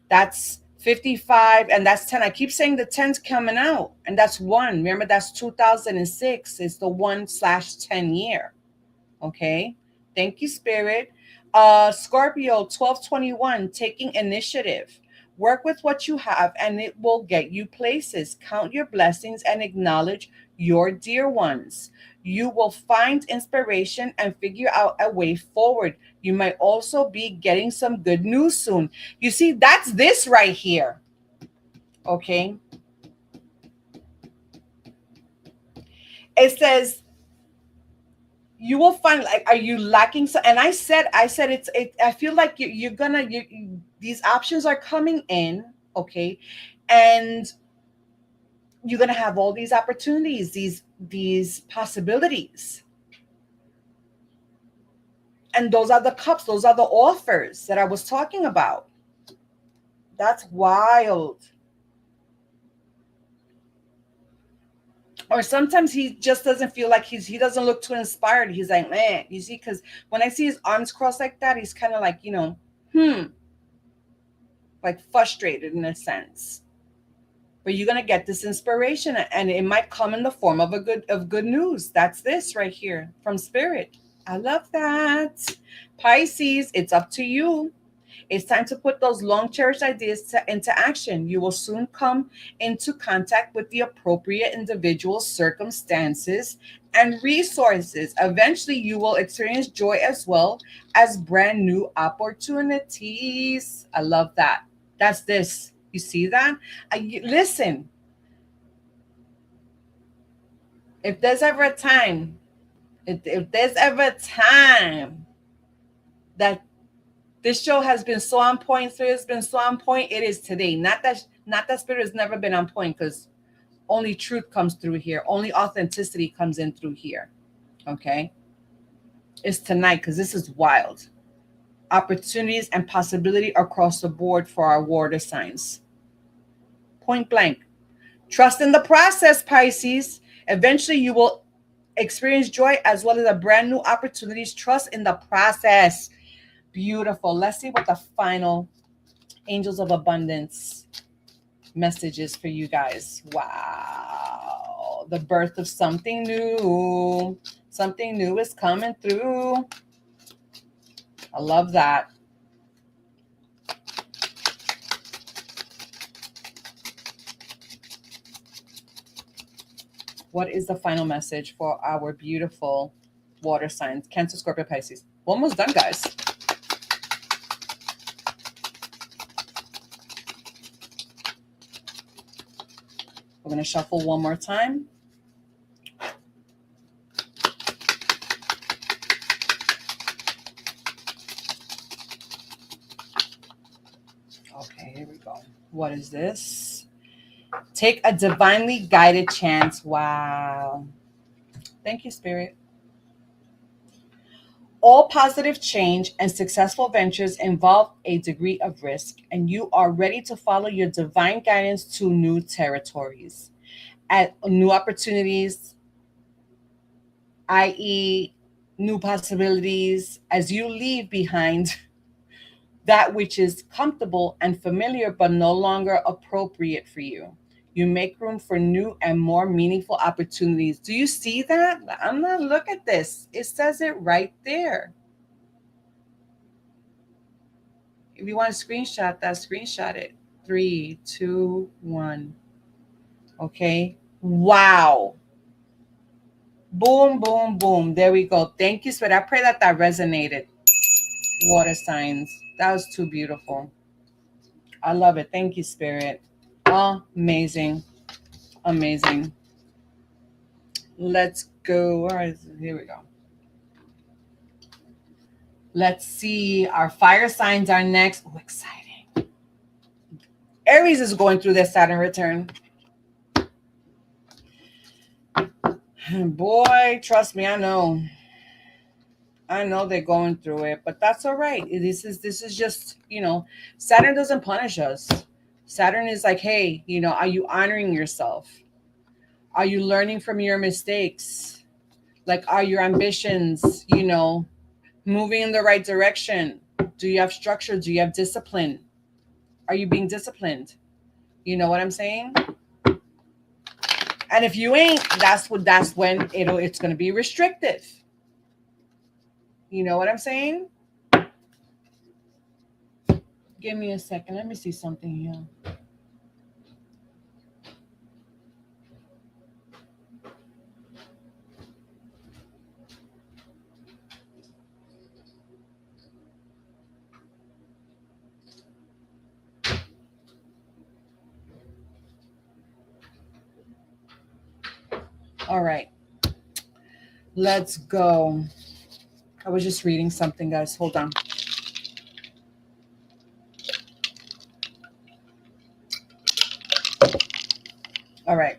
That's 55 and that's 10. I keep saying the 10's coming out, and that's 1. Remember, that's 2006. It's the 1/10 year. Okay. Thank you, Spirit. Scorpio 1221, taking initiative. Work with what you have and it will get you places. Count your blessings and acknowledge your dear ones. You will find inspiration and figure out a way forward. You might also be getting some good news soon. You see, that's this right here. Okay. It says, you will find, like, are you lacking? So, and I said I feel like you're gonna, these options are coming in. Okay. And you're gonna have all these opportunities, these possibilities. And those are the cups, those are the offers that I was talking about. That's wild. Or sometimes he just doesn't feel like he doesn't look too inspired. He's like, man, you see, because when I see his arms crossed like that, he's kind of like, like frustrated in a sense. But you're gonna get this inspiration, and it might come in the form of good news. That's this right here from Spirit. I love that. Pisces, it's up to you. It's time to put those long cherished ideas into action. You will soon come into contact with the appropriate individuals, circumstances, and resources. Eventually, you will experience joy as well as brand new opportunities. I love that. That's this. You see that? Listen, if there's ever a time, if there's ever a time that this show has been so on point, Spirit has been so on point, it is today. Not that Spirit has never been on point, because only truth comes through here. Only authenticity comes in through here. Okay? It's tonight, because this is wild. Opportunities and possibility across the board for our water signs. Point blank. Trust in the process, Pisces. Eventually you will experience joy as well as a brand new opportunities. Trust in the process. Beautiful. Let's see what the final Angels of Abundance messages for you guys. Wow. The birth of something new. Something new is coming through. I love that. What is the final message for our beautiful water signs? Cancer, Scorpio, Pisces. We're almost done, guys. We're going to shuffle one more time. What is this? Take a divinely guided chance. Wow. Thank you, Spirit. All positive change and successful ventures involve a degree of risk, and you are ready to follow your divine guidance to new territories, at new opportunities, i.e., new possibilities, as you leave behind that which is comfortable and familiar but no longer appropriate for you. You make room for new and more meaningful opportunities. Do you see that? I'm not, look at this. It says it right there. If you want to screenshot that, screenshot it. 3, 2, 1. Okay. Wow. Boom, boom, boom. There we go. Thank you, Spirit. I pray that that resonated. Water signs. That was too beautiful. I love it. Thank you, Spirit. Amazing. Amazing. Let's go. All right, here we go. Let's see. Our fire signs are next. Oh, exciting. Aries is going through their Saturn return. Boy, trust me, I know. I know they're going through it, but that's all right. This is just, Saturn doesn't punish us. Saturn is like, hey, are you honoring yourself? Are you learning from your mistakes? Like, are your ambitions, moving in the right direction? Do you have structure? Do you have discipline? Are you being disciplined? You know what I'm saying? And if you ain't, that's when it's going to be restrictive. You know what I'm saying? Give me a second. Let me see something here. All right. Let's go. I was just reading something, guys. Hold on. All right.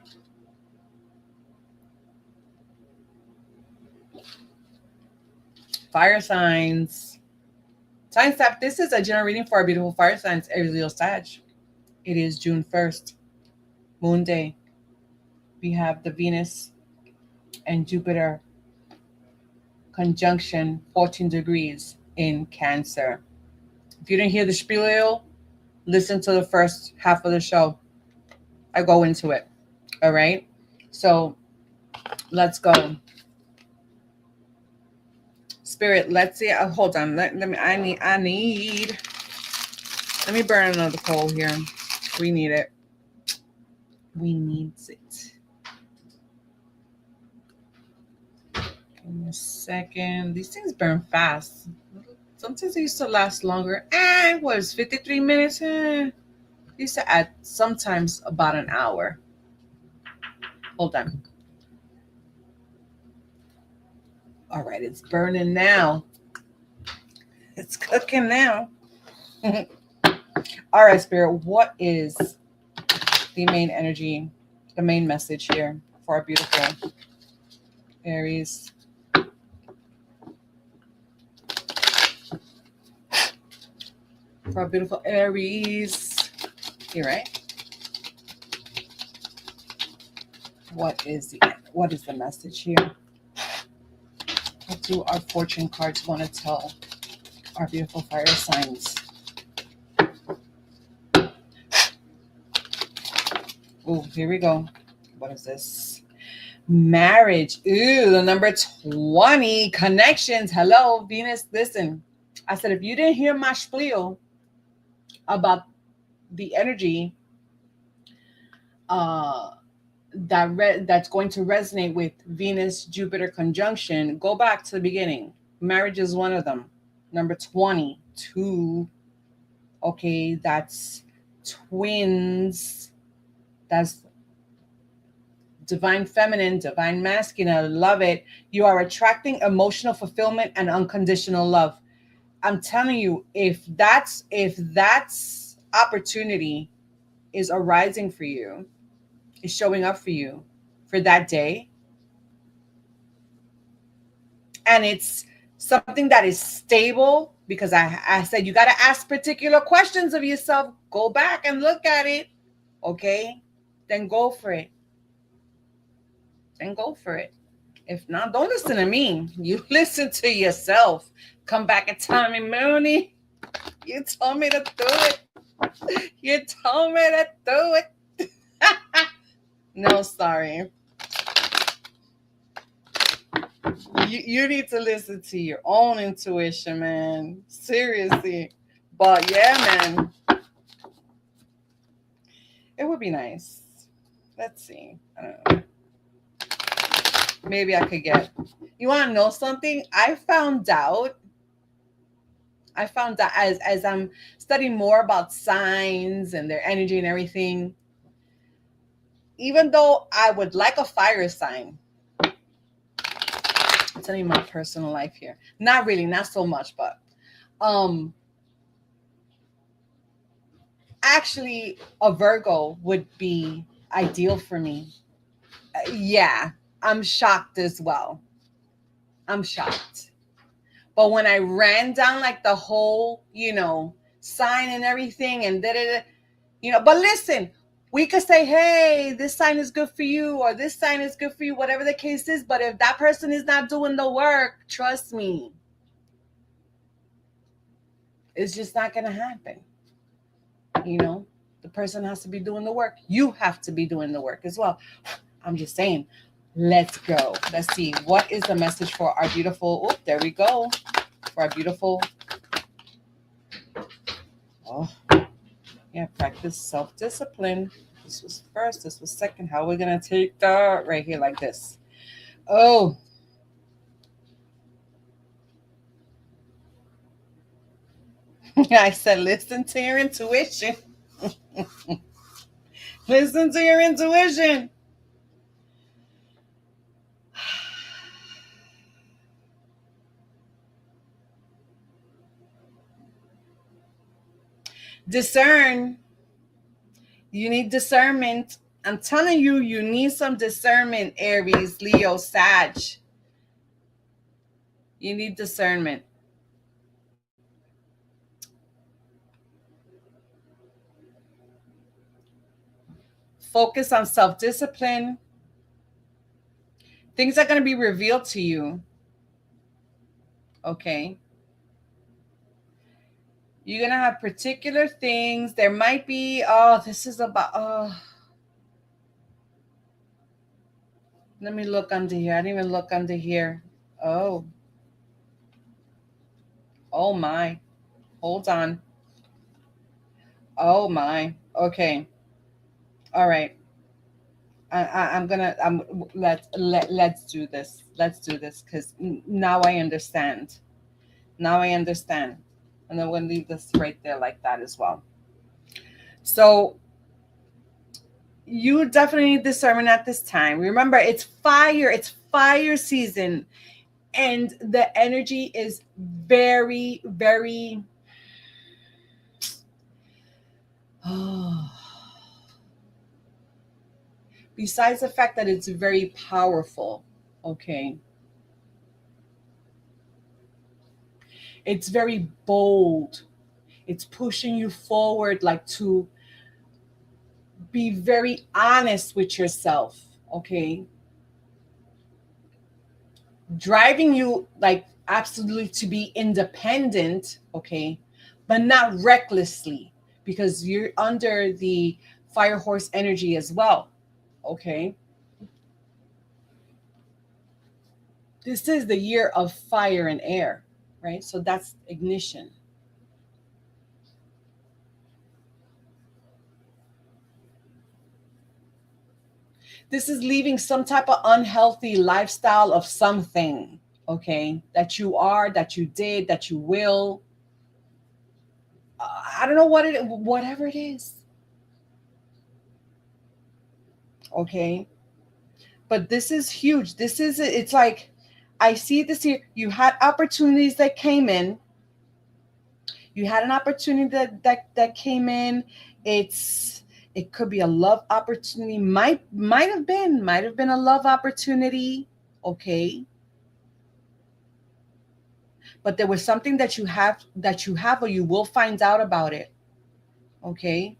Fire signs. Sign step. This is a general reading for our beautiful fire signs, Aries, Leo, Sag. It is June 1st, Moon Day. We have the Venus and Jupiter conjunction 14 degrees in Cancer. If you didn't hear the spiel, listen to the first half of the show. I go into it. All right. So let's go. Spirit, let's see. Hold on. Let me. I need. Let me burn another coal here. We need it. We need it. Give me a second. These things burn fast. Sometimes they used to last longer. It was 53 minutes. They used to add sometimes about an hour. Hold on. All right, it's burning now. It's cooking now. All right, Spirit, what is the main energy, the main message here for our beautiful Aries? For our beautiful Aries. You're right. What is the message here? What do our fortune cards want to tell our beautiful fire signs? Oh, here we go. What is this? Marriage. Ooh, the number 20. Connections. Hello, Venus. Listen, I said, if you didn't hear my spiel about the energy that's going to resonate with Venus Jupiter conjunction, go back to the beginning. Marriage is one of them. Number 22. Okay, that's twins. That's divine feminine, divine masculine. I love it. You are attracting emotional fulfillment and unconditional love. I'm telling you, if that's opportunity, is arising for you, is showing up for you for that day. And it's something that is stable, because I said you got to ask particular questions of yourself. Go back and look at it. Okay? Then go for it. Then go for it. If not, don't listen to me. You listen to yourself. Come back and tell me, Mooney, you told me to do it. You told me to do it. No, sorry. You need to listen to your own intuition, man. Seriously. But yeah, man. It would be nice. Let's see. I don't know. Maybe I could get. You want to know something? I found out as I'm studying more about signs and their energy and everything. Even though I would like a fire sign, I'm telling you my personal life here. Not really, not so much, but actually a Virgo would be ideal for me. Yeah, I'm shocked as well. I'm shocked. But when I ran down like the whole, sign and everything and but listen, we could say, hey, this sign is good for you, or this sign is good for you, whatever the case is. But if that person is not doing the work, trust me, it's just not going to happen. The person has to be doing the work. You have to be doing the work as well. I'm just saying, let's go. Let's see. What is the message for our beautiful, there we go. For our beautiful, practice self-discipline. This was first, this was second. How are we going to take that right here like this? Oh. I said, listen to your intuition. Listen to your intuition. Discern. You need discernment. I'm telling you, you need some discernment, Aries, Leo, Sag. You need discernment. Focus on self-discipline. Things are going to be revealed to you. Okay. You're going to have particular things. There might be, this is about, let me look under here. I didn't even look under here. Oh. Oh my. Hold on. Oh my. Okay. All right. Let's do this. Let's do this, because now I understand. Now I understand. And I'm going to leave this right there like that as well. So you definitely need discernment at this time. Remember, it's fire season. And the energy is very, very, besides the fact that it's very powerful, okay? It's very bold. It's pushing you forward, like to be very honest with yourself, okay? Driving you like absolutely to be independent, okay? But not recklessly, because you're under the fire horse energy as well, okay? This is the year of fire and air, right? So that's ignition. This is leaving some type of unhealthy lifestyle of something, okay? That you are, that you did, that you will. I don't know whatever it is. Okay? But this is huge. It's like, I see this here. You had opportunities that came in. You had an opportunity that came in. It's It could be a love opportunity. Might have been a love opportunity. Okay. But there was something that you have, or you will find out about it. Okay.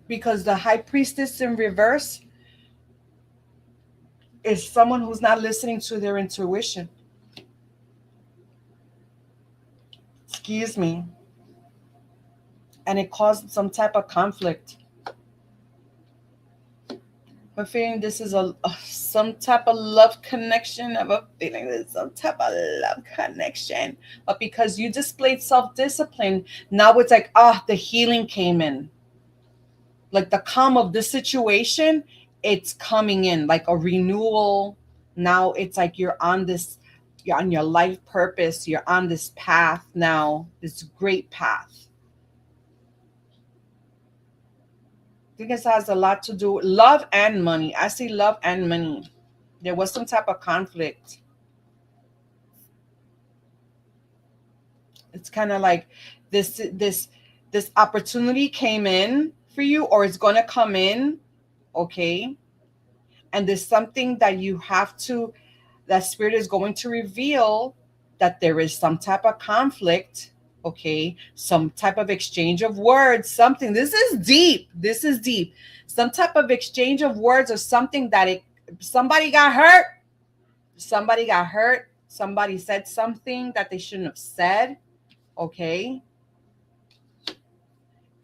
Because the high priestess in reverse is someone who's not listening to their intuition. Excuse me. And it caused some type of conflict. I'm feeling this is a some type of love connection. I have a feeling there's some type of love connection. But because you displayed self-discipline, now it's like, the healing came in. Like the calm of this situation, it's coming in like a renewal. Now it's like you're on your life purpose. You're on this path now, this great path. I think it has a lot to do with love and money. I see love and money. There was some type of conflict. It's kind of like this opportunity came in for you, or it's going to come in. Okay. And there's something that that spirit is going to reveal, that there is some type of conflict. Okay. Some type of exchange of words, something. This is deep. Some type of exchange of words, or something that somebody got hurt. Somebody said something that they shouldn't have said. Okay.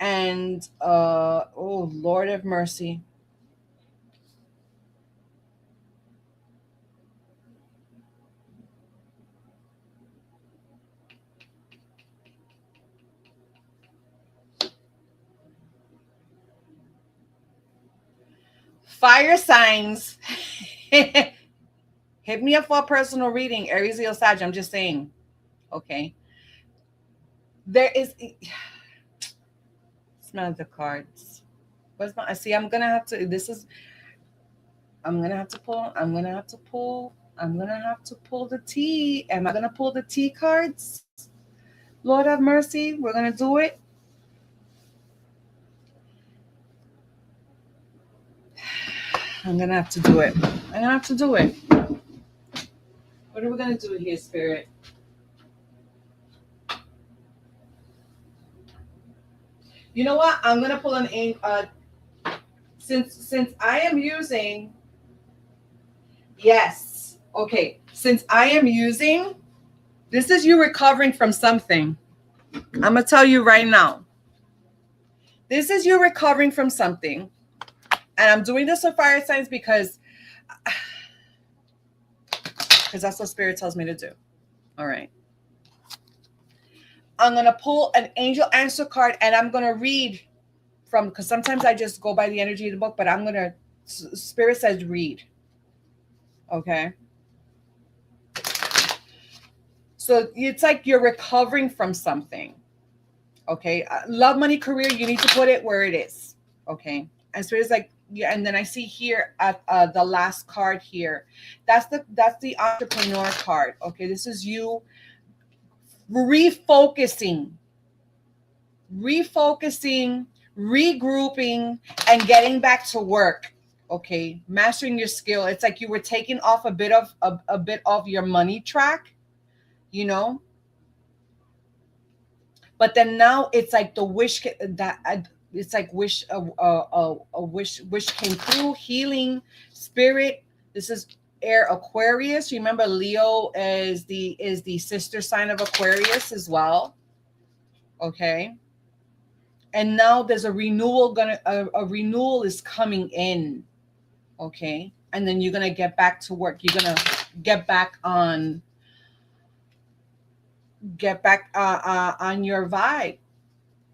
And oh, Lord have mercy. Fire signs. Hit me up for a personal reading, Aries, Leo, Sag. I'm just saying. Okay. There is. Smell the cards. What's my? See, I'm gonna have to. I'm gonna have to pull. I'm gonna have to pull the tea. Am I gonna pull the tea cards? Lord have mercy. We're gonna do it. I'm gonna have to do it. What are we gonna do here, Spirit? You know what? I'm gonna pull since I am using. Yes. Okay. Since I am using, this is you recovering from something. I'm gonna tell you right now. This is you recovering from something, and I'm doing this for fire signs because that's what Spirit tells me to do. All right. I'm going to pull an angel answer card, and I'm going to read from, because sometimes I just go by the energy of the book, but I'm going to, Spirit says read. Okay. So it's like you're recovering from something. Okay. Love, money, career, you need to put it where it is. Okay. And Spirit's like, yeah, and then I see here at the last card here. That's the entrepreneur card. Okay. This is you refocusing, regrouping, and getting back to work. Okay, mastering your skill. It's like you were taking off a bit of your money track, you know. But then now it's like the wish that it's like wish a wish came through. Healing spirit. This is air Aquarius. Remember, Leo is the sister sign of Aquarius as well. Okay. And now there's a renewal a renewal is coming in. Okay. And then you're gonna get back to work. You're gonna get back on your vibe,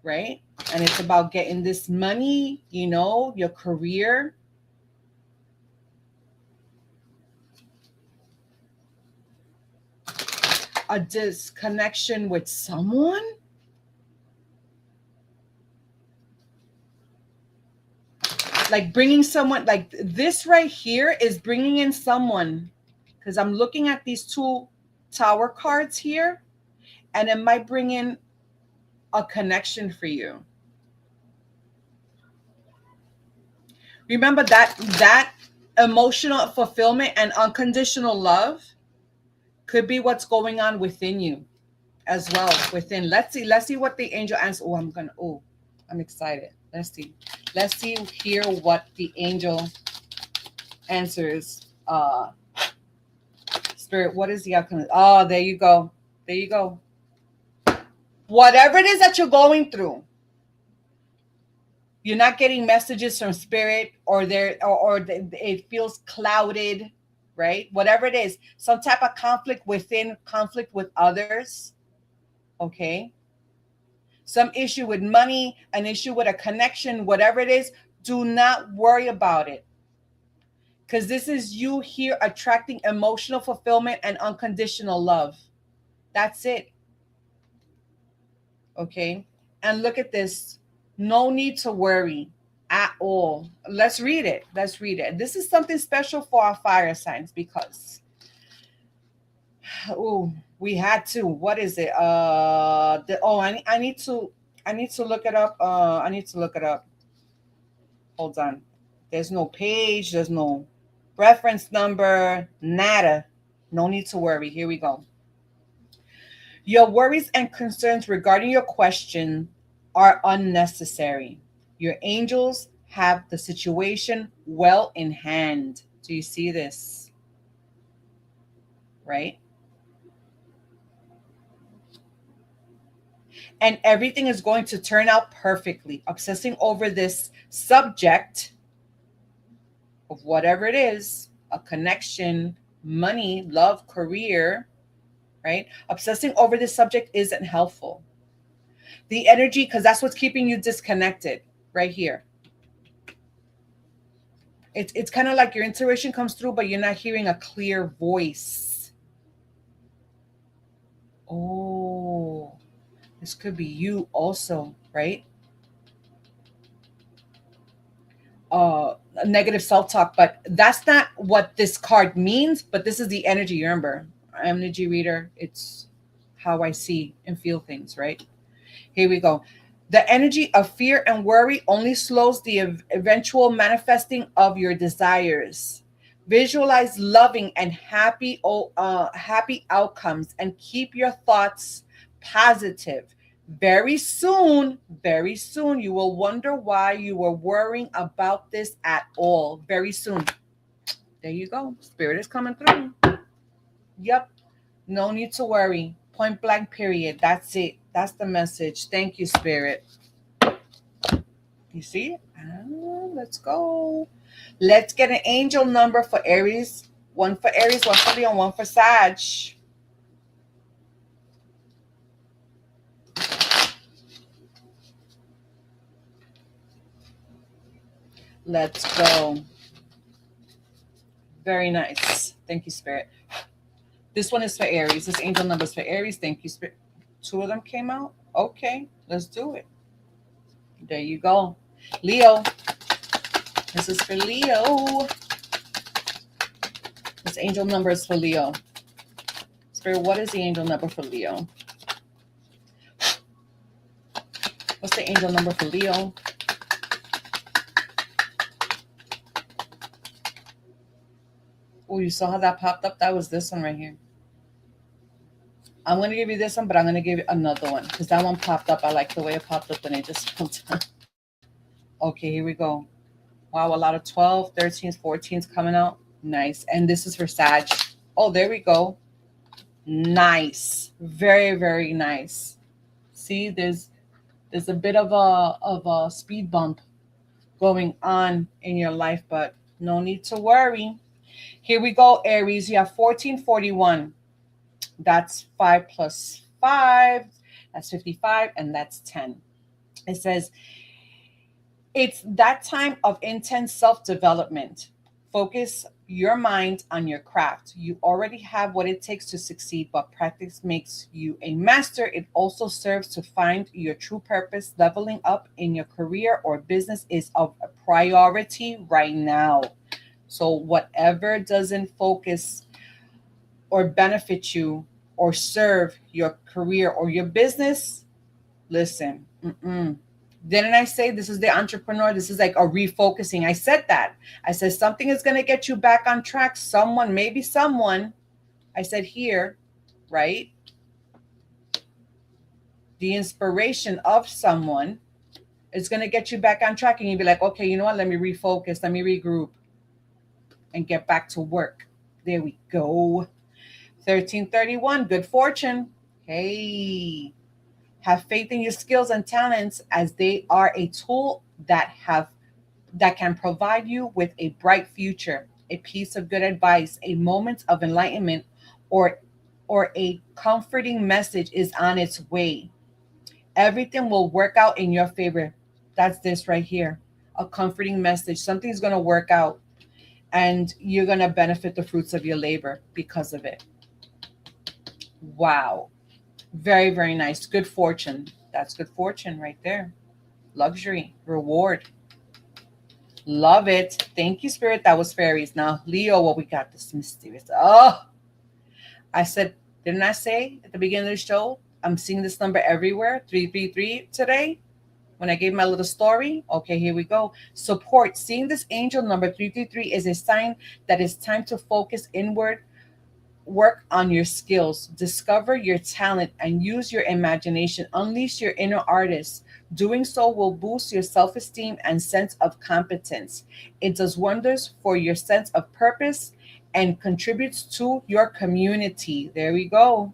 right? And it's about getting this money, you know, your career. A disconnection with someone. Like bringing someone, like this right here is bringing in someone, because I'm looking at these two tower cards here, and it might bring in a connection for you. Remember that emotional fulfillment and unconditional love could be what's going on within you as well. Within, let's see what the angel answer. I'm excited. Let's see hear what the angel answers. Spirit, what is the outcome? Oh, there you go. There you go. Whatever it is that you're going through, you're not getting messages from spirit, or it feels clouded, right? Whatever it is, some type of conflict within, conflict with others, okay? Some issue with money, an issue with a connection, whatever it is, do not worry about it. Because this is you here attracting emotional fulfillment and unconditional love. That's it. Okay? And look at this. No need to worry at all. Let's read it. Let's read it. This is something special for our fire signs because we had to. What is it? I need to look it up. I need to look it up. Hold on. There's no page, there's no reference number, nada. No need to worry. Here we go. Your worries and concerns regarding your question are unnecessary. Your angels have the situation well in hand. Do you see this? Right? And everything is going to turn out perfectly. Obsessing over this subject of whatever it is, a connection, money, love, career, right? Obsessing over this subject isn't helpful. The energy, because that's what's keeping you disconnected right here. It's kind of like your intuition comes through, but you're not hearing a clear voice. Oh, this could be you also, right? Negative self-talk, but that's not what this card means, but this is the energy. Remember, I'm an energy reader. It's how I see and feel things, right? Here we go. The energy of fear and worry only slows the eventual manifesting of your desires. Visualize loving and happy outcomes and keep your thoughts positive. Very soon, you will wonder why you were worrying about this at all. Very soon. There you go. Spirit is coming through. Yep. No need to worry. Point blank, period. That's it. That's the message. Thank you, Spirit. You see? Let's go. Let's get an angel number for Aries. One for Aries, one for Leo, one for Sag. Let's go. Very nice. Thank you, Spirit. This one is for Aries. This angel number is for Aries. Thank you, Spirit. Two of them came out. Okay, let's do it. There you go. Leo. This is for Leo. This angel number is for Leo. Spirit, what is the angel number for Leo? What's the angel number for Leo? Oh, you saw how that popped up? That was this one right here. I'm going to give you this one, but I'm going to give you another one because that one popped up. I like the way it popped up and it just fell down. Okay, here we go. Wow, a lot of 12, 13s, 14s coming out. Nice. And this is for Sag. Oh, there we go. Nice. Very, very nice. See, there's a bit of a speed bump going on in your life, but no need to worry. Here we go, Aries. You have 1441. That's 5 plus 5. That's 55, and that's 10. It says, it's that time of intense self-development. Focus your mind on your craft. You already have what it takes to succeed, but practice makes you a master. It also serves to find your true purpose. Leveling up in your career or business is of a priority right now. So whatever doesn't focus or benefit you or serve your career or your business, Listen. Didn't I say this is the entrepreneur? This is like a refocusing. I said that. I said something is going to get you back on track. Someone, maybe someone, I said here, right? The inspiration of someone is going to get you back on track. And you'll be like, okay, you know what? Let me refocus. Let me regroup and get back to work. There we go. 1331, good fortune. Hey, have faith in your skills and talents as they are a tool that can provide you with a bright future, a piece of good advice, a moment of enlightenment, or a comforting message is on its way. Everything will work out in your favor. That's this right here. A comforting message. Something's going to work out and you're going to benefit the fruits of your labor because of it. Wow. Very, very nice. Good fortune. That's good fortune right there. Luxury, reward. Love it. Thank you, Spirit. That was fairies. Now, Leo, what we got this mysterious. Oh, I said, didn't I say at the beginning of the show, I'm seeing this number everywhere, 333 today, when I gave my little story? Okay, here we go. Support. Seeing this angel number 333 is a sign that it's time to focus inward, work on your skills, discover your talent, and use your imagination. Unleash your inner artist. Doing so will boost your self-esteem and sense of competence. It does wonders for your sense of purpose and contributes to your community. There we go.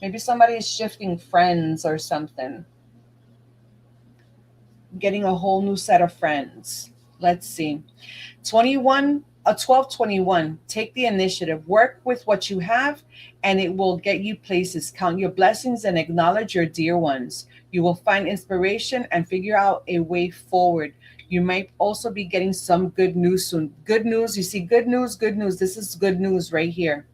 Maybe somebody is shifting friends or something. Getting a whole new set of friends. Let's see. 1221. Take the initiative. Work with what you have and it will get you places. Count your blessings and acknowledge your dear ones. You will find inspiration and figure out a way forward. You might also be getting some good news soon. Good news. You see, good news, good news. This is good news right here.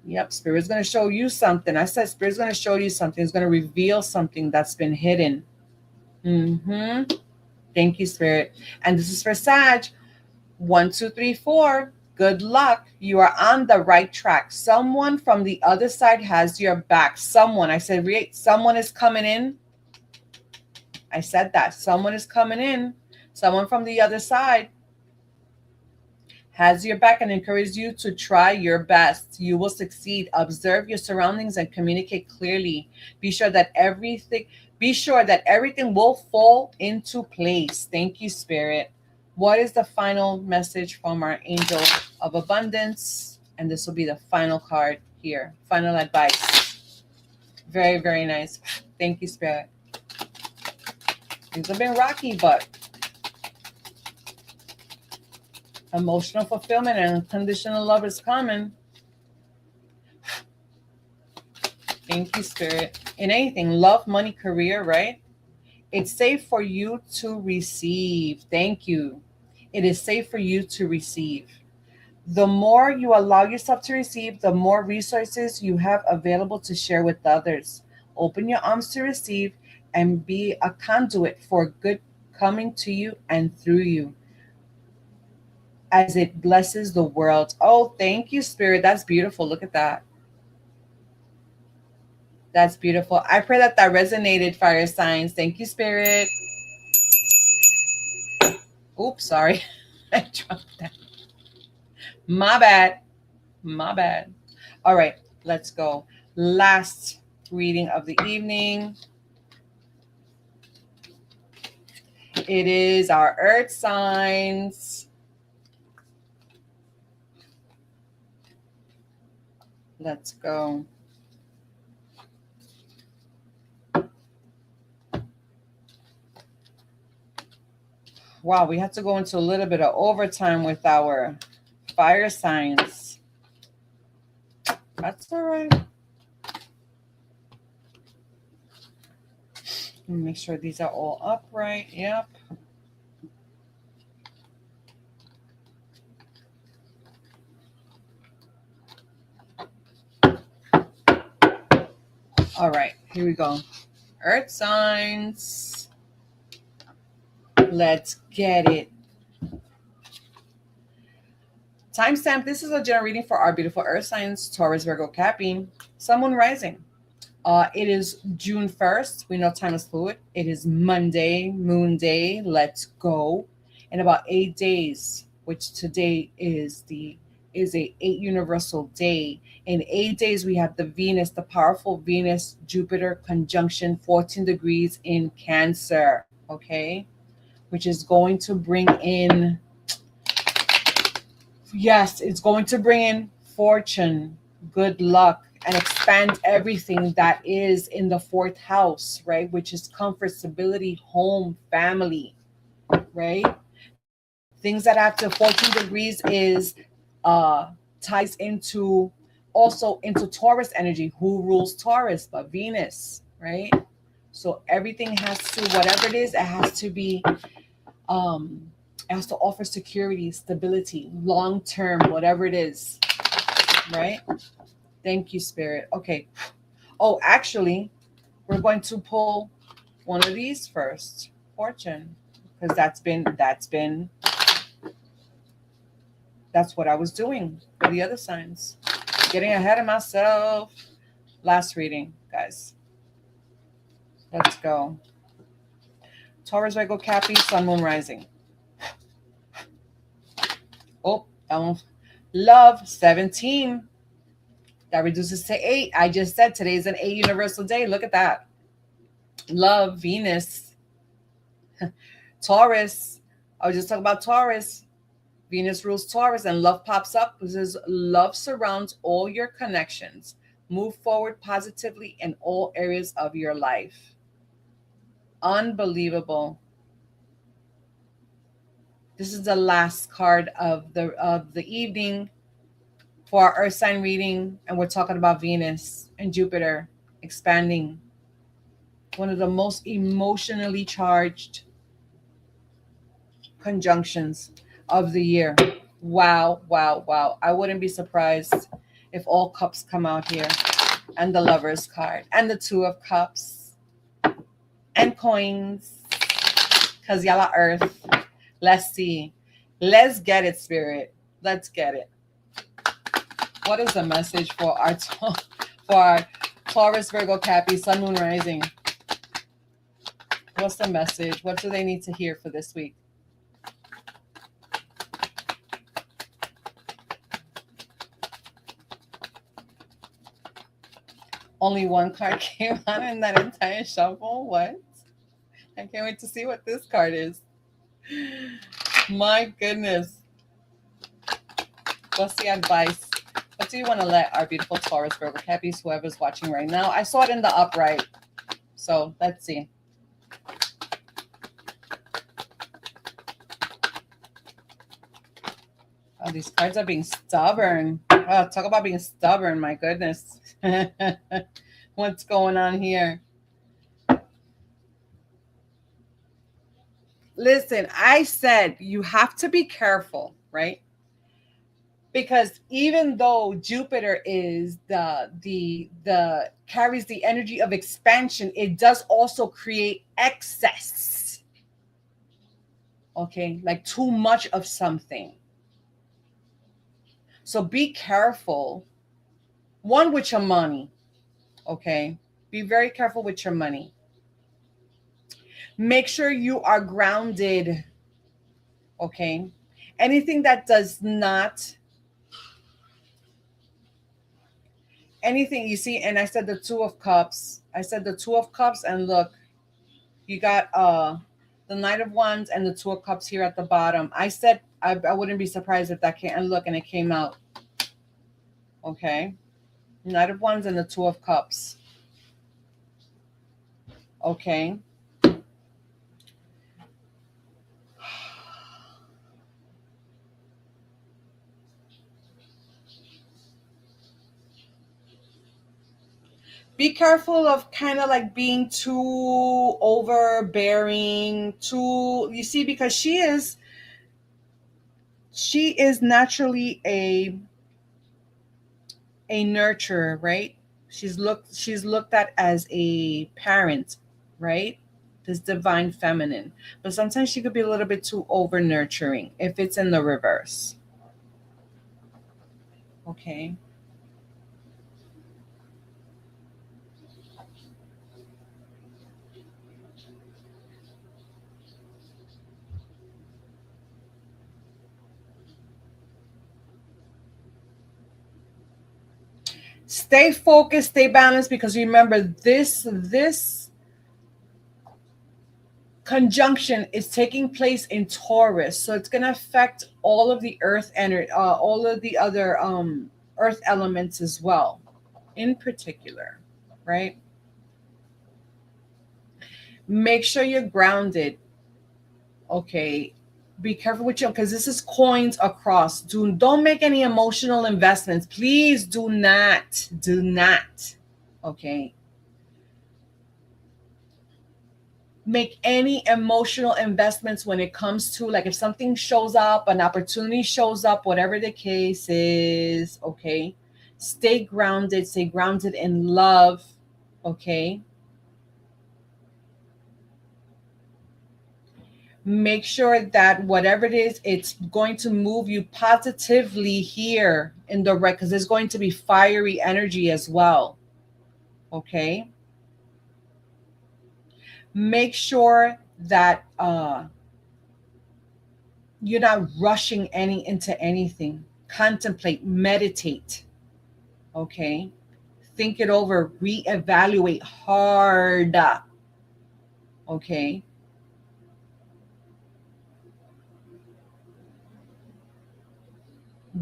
Yep, Spirit's going to show you something. I said Spirit's going to show you something. It's going to reveal something that's been hidden. Thank you, Spirit. And this is for Sag. 1, 2, 3, 4. Good luck. You are on the right track. Someone from the other side has your back. Someone. I said, someone is coming in. I said that. Someone is coming in. Someone from the other side has your back and encourages you to try your best. You will succeed. Observe your surroundings and communicate clearly. Be sure that everything will fall into place. Thank you, Spirit. What is the final message from our angel of abundance? And this will be the final card here. Final advice. Very, very nice. Thank you, Spirit. These have been rocky, but emotional fulfillment and unconditional love is coming. Thank you, Spirit. In anything, love, money, career, right? It's safe for you to receive. Thank you. It is safe for you to receive. The more you allow yourself to receive, the more resources you have available to share with others. Open your arms to receive and be a conduit for good coming to you and through you as it blesses the world. Oh, thank you, Spirit. That's beautiful. Look at that. That's beautiful. I pray that resonated, fire signs. Thank you, Spirit. Oops, sorry. I dropped that. My bad. My bad. All right, let's go. Last reading of the evening. It is our earth signs. Let's go. Wow, we have to go into a little bit of overtime with our fire signs. That's all right. Make sure these are all upright. Yep. All right, here we go. Earth signs. Let's get it. Timestamp. This is a general reading for our beautiful earth signs, Taurus, Virgo, Cappy, Sun, Moon, Rising. It is June 1st. We know time is fluid. It is Monday, Moon Day. Let's go. In about 8 days, which today is a 8 universal day. In 8 days, we have the Venus, the powerful Venus Jupiter conjunction, 14 degrees in Cancer. Okay, which is going to bring in, yes, it's going to bring in fortune, good luck, and expand everything that is in the fourth house, right? Which is comfort, stability, home, family, right? Things that after 14 degrees is uh ties into, also into Taurus energy. Who rules Taurus but Venus, right? So everything has to, whatever it is, it has to be um it has to offer security, stability, long term, whatever it is, right? Thank you, Spirit. Okay. Oh, actually, we're going to pull one of these first, Fortune, because that's what I was doing for the other signs. Getting ahead of myself. Last reading, guys. Let's go. Taurus, Virgo, Cappy, Sun, Moon, Rising. Oh, that one. Love, 17. That reduces to 8. I just said today's an 8 universal day. Look at that. Love, Venus, Taurus. I was just talking about Taurus. Venus rules Taurus, and love pops up. This is love surrounds all your connections. Move forward positively in all areas of your life. Unbelievable. This is the last card of the evening for our Earth sign reading, and we're talking about Venus and Jupiter expanding. One of the most emotionally charged conjunctions of the year. Wow, wow, wow. I wouldn't be surprised if all cups come out here, and the Lovers card, and the Two of Cups, and coins, because y'all are Earth. Let's see. Let's get it, Spirit. Let's get it. What is the message for our Taurus, Virgo, Cappy, Sun, Moon, Rising? What's the message? What do they need to hear for this week? Only one card came out in that entire shuffle. What? I can't wait to see what this card is. My goodness. What's the advice? What do you want to let our beautiful Taurus, Virgo, Cappies, whoever's watching right now? I saw it in the upright. So let's see. Oh, these cards are being stubborn. Oh, talk about being stubborn. My goodness. What's going on here? Listen, I said you have to be careful, right? Because even though Jupiter is the carries the energy of expansion, it does also create excess. Okay, like too much of something. So be careful. One, with your money. Okay, be very careful with your money. Make sure you are grounded. Okay, anything that does not, anything you see, and I said the Two of Cups. I said the Two of Cups, and look, you got the Knight of Wands and the Two of Cups here at the bottom. I said I wouldn't be surprised if that came, and look, and it came out. Okay, Knight of Wands and the Two of Cups. Okay. Be careful of kind of like being too overbearing, too, you see, because she is naturally a nurturer, right? She's looked at as a parent, right? This divine feminine. But sometimes she could be a little bit too over nurturing if it's in the reverse. Okay. Stay focused, stay balanced, because remember this conjunction is taking place in Taurus, so it's going to affect all of the earth energy, all of the other earth elements as well, in particular, right? Make sure you're grounded. Okay, be careful with you, because this is coins across. Don't make any emotional investments, please. Do not. Okay, make any emotional investments when it comes to, like, if something shows up, an opportunity shows up, whatever the case is. Okay, stay grounded in love. Okay, make sure that whatever it is, it's going to move you positively here in the right, because there's going to be fiery energy as well. Okay, make sure that you're not rushing into anything. Contemplate, meditate. Okay, think it over, reevaluate hard. Okay,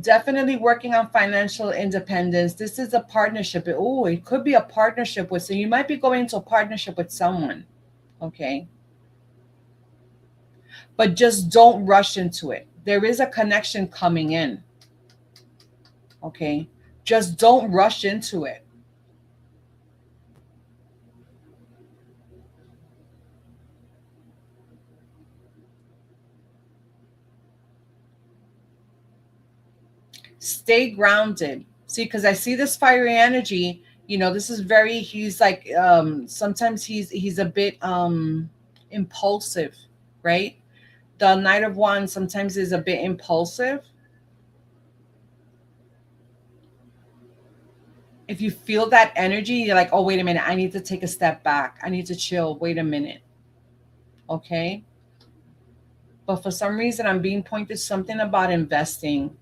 definitely working on financial independence. This is a partnership. Oh, it could be a partnership with, so you might be going into a partnership with someone. Okay, but just don't rush into it. There is a connection coming in. Okay, just don't rush into it. Stay grounded. See, because I see this fiery energy. This is very, he's like, sometimes he's a bit impulsive, right? The Knight of Wands sometimes is a bit impulsive. If you feel that energy, you're like, oh, wait a minute, I need to take a step back. I need to chill. Wait a minute. Okay. But for some reason, I'm being pointed something about investing.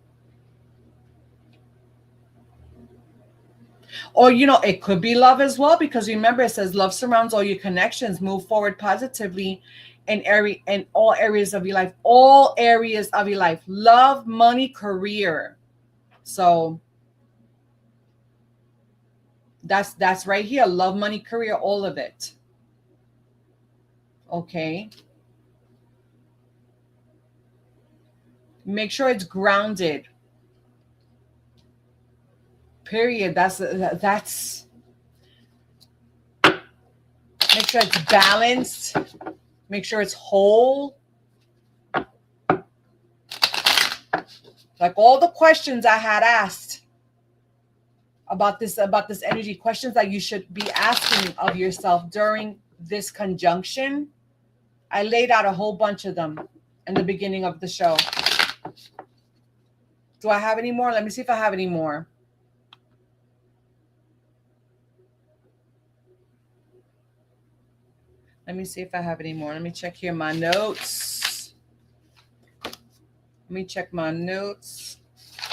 Or, it could be love as well, because remember, it says love surrounds all your connections. Move forward positively in all areas of your life. All areas of your life. Love, money, career. So that's right here. Love, money, career, all of it. Okay. Make sure it's grounded. Period. That's make sure it's balanced. Make sure it's whole. Like all the questions I had asked about this energy, questions that you should be asking of yourself during this conjunction. I laid out a whole bunch of them in the beginning of the show. Do I have any more? Let me see if I have any more. Let me see if I have any more. Let me check here my notes. Let me check my notes.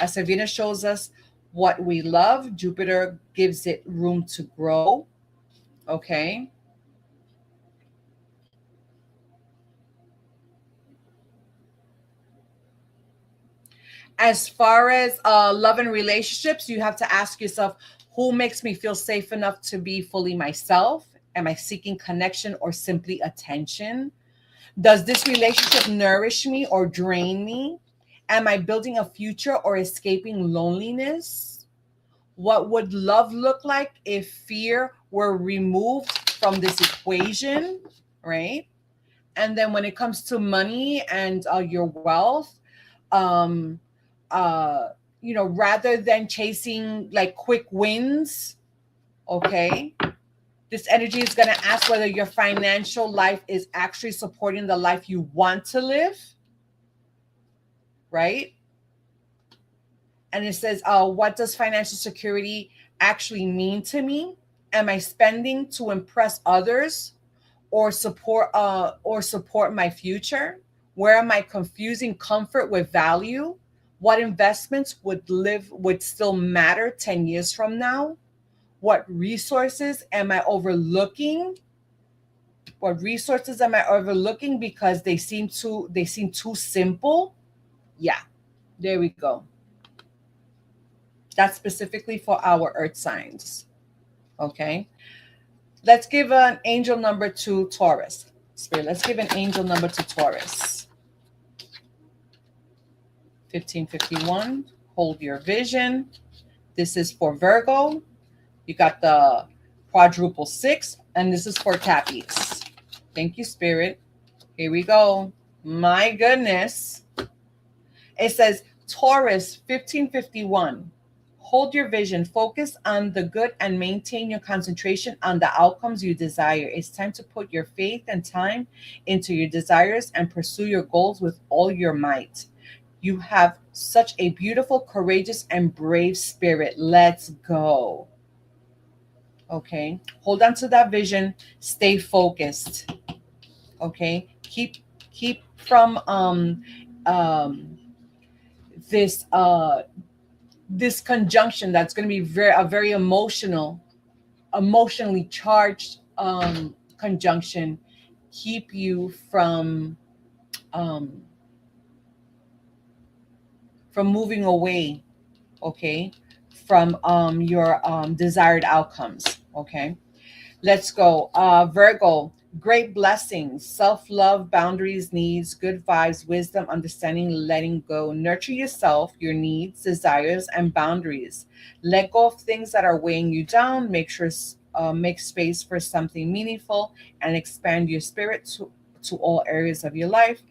As Venus shows us what we love, Jupiter gives it room to grow. Okay. As far as love and relationships, you have to ask yourself, who makes me feel safe enough to be fully myself? Am I seeking connection or simply attention? Does this relationship nourish me or drain me? Am I building a future or escaping loneliness? What would love look like if fear were removed from this equation, right? And then when it comes to money and your wealth, um, rather than chasing like quick wins, okay, this energy is going to ask whether your financial life is actually supporting the life you want to live, right? And it says, what does financial security actually mean to me? Am I spending to impress others or support my future? Where am I confusing comfort with value? What investments would still matter 10 years from now? What resources am I overlooking? What resources am I overlooking because they seem too simple? Yeah, there we go. That's specifically for our earth signs. Okay. Let's give an angel number to Taurus. Spirit, let's give an angel number to Taurus. 1551. Hold your vision. This is for Virgo. You got the quadruple six, and this is for Cappies. Thank you, Spirit. Here we go. My goodness. It says Taurus 1551. Hold your vision, focus on the good, and maintain your concentration on the outcomes you desire. It's time to put your faith and time into your desires and pursue your goals with all your might. You have such a beautiful, courageous, and brave spirit. Let's go. Okay. Hold on to that vision. Stay focused. Okay. Keep from um this this conjunction that's going to be very emotionally charged conjunction. Keep you um from moving away, okay, from your desired outcomes. Okay. Let's go. Virgo, great blessings, self love, boundaries, needs, good vibes, wisdom, understanding, letting go. Nurture yourself, your needs, desires, and boundaries. Let go of things that are weighing you down. Make space for something meaningful and expand your spirit to all areas of your life.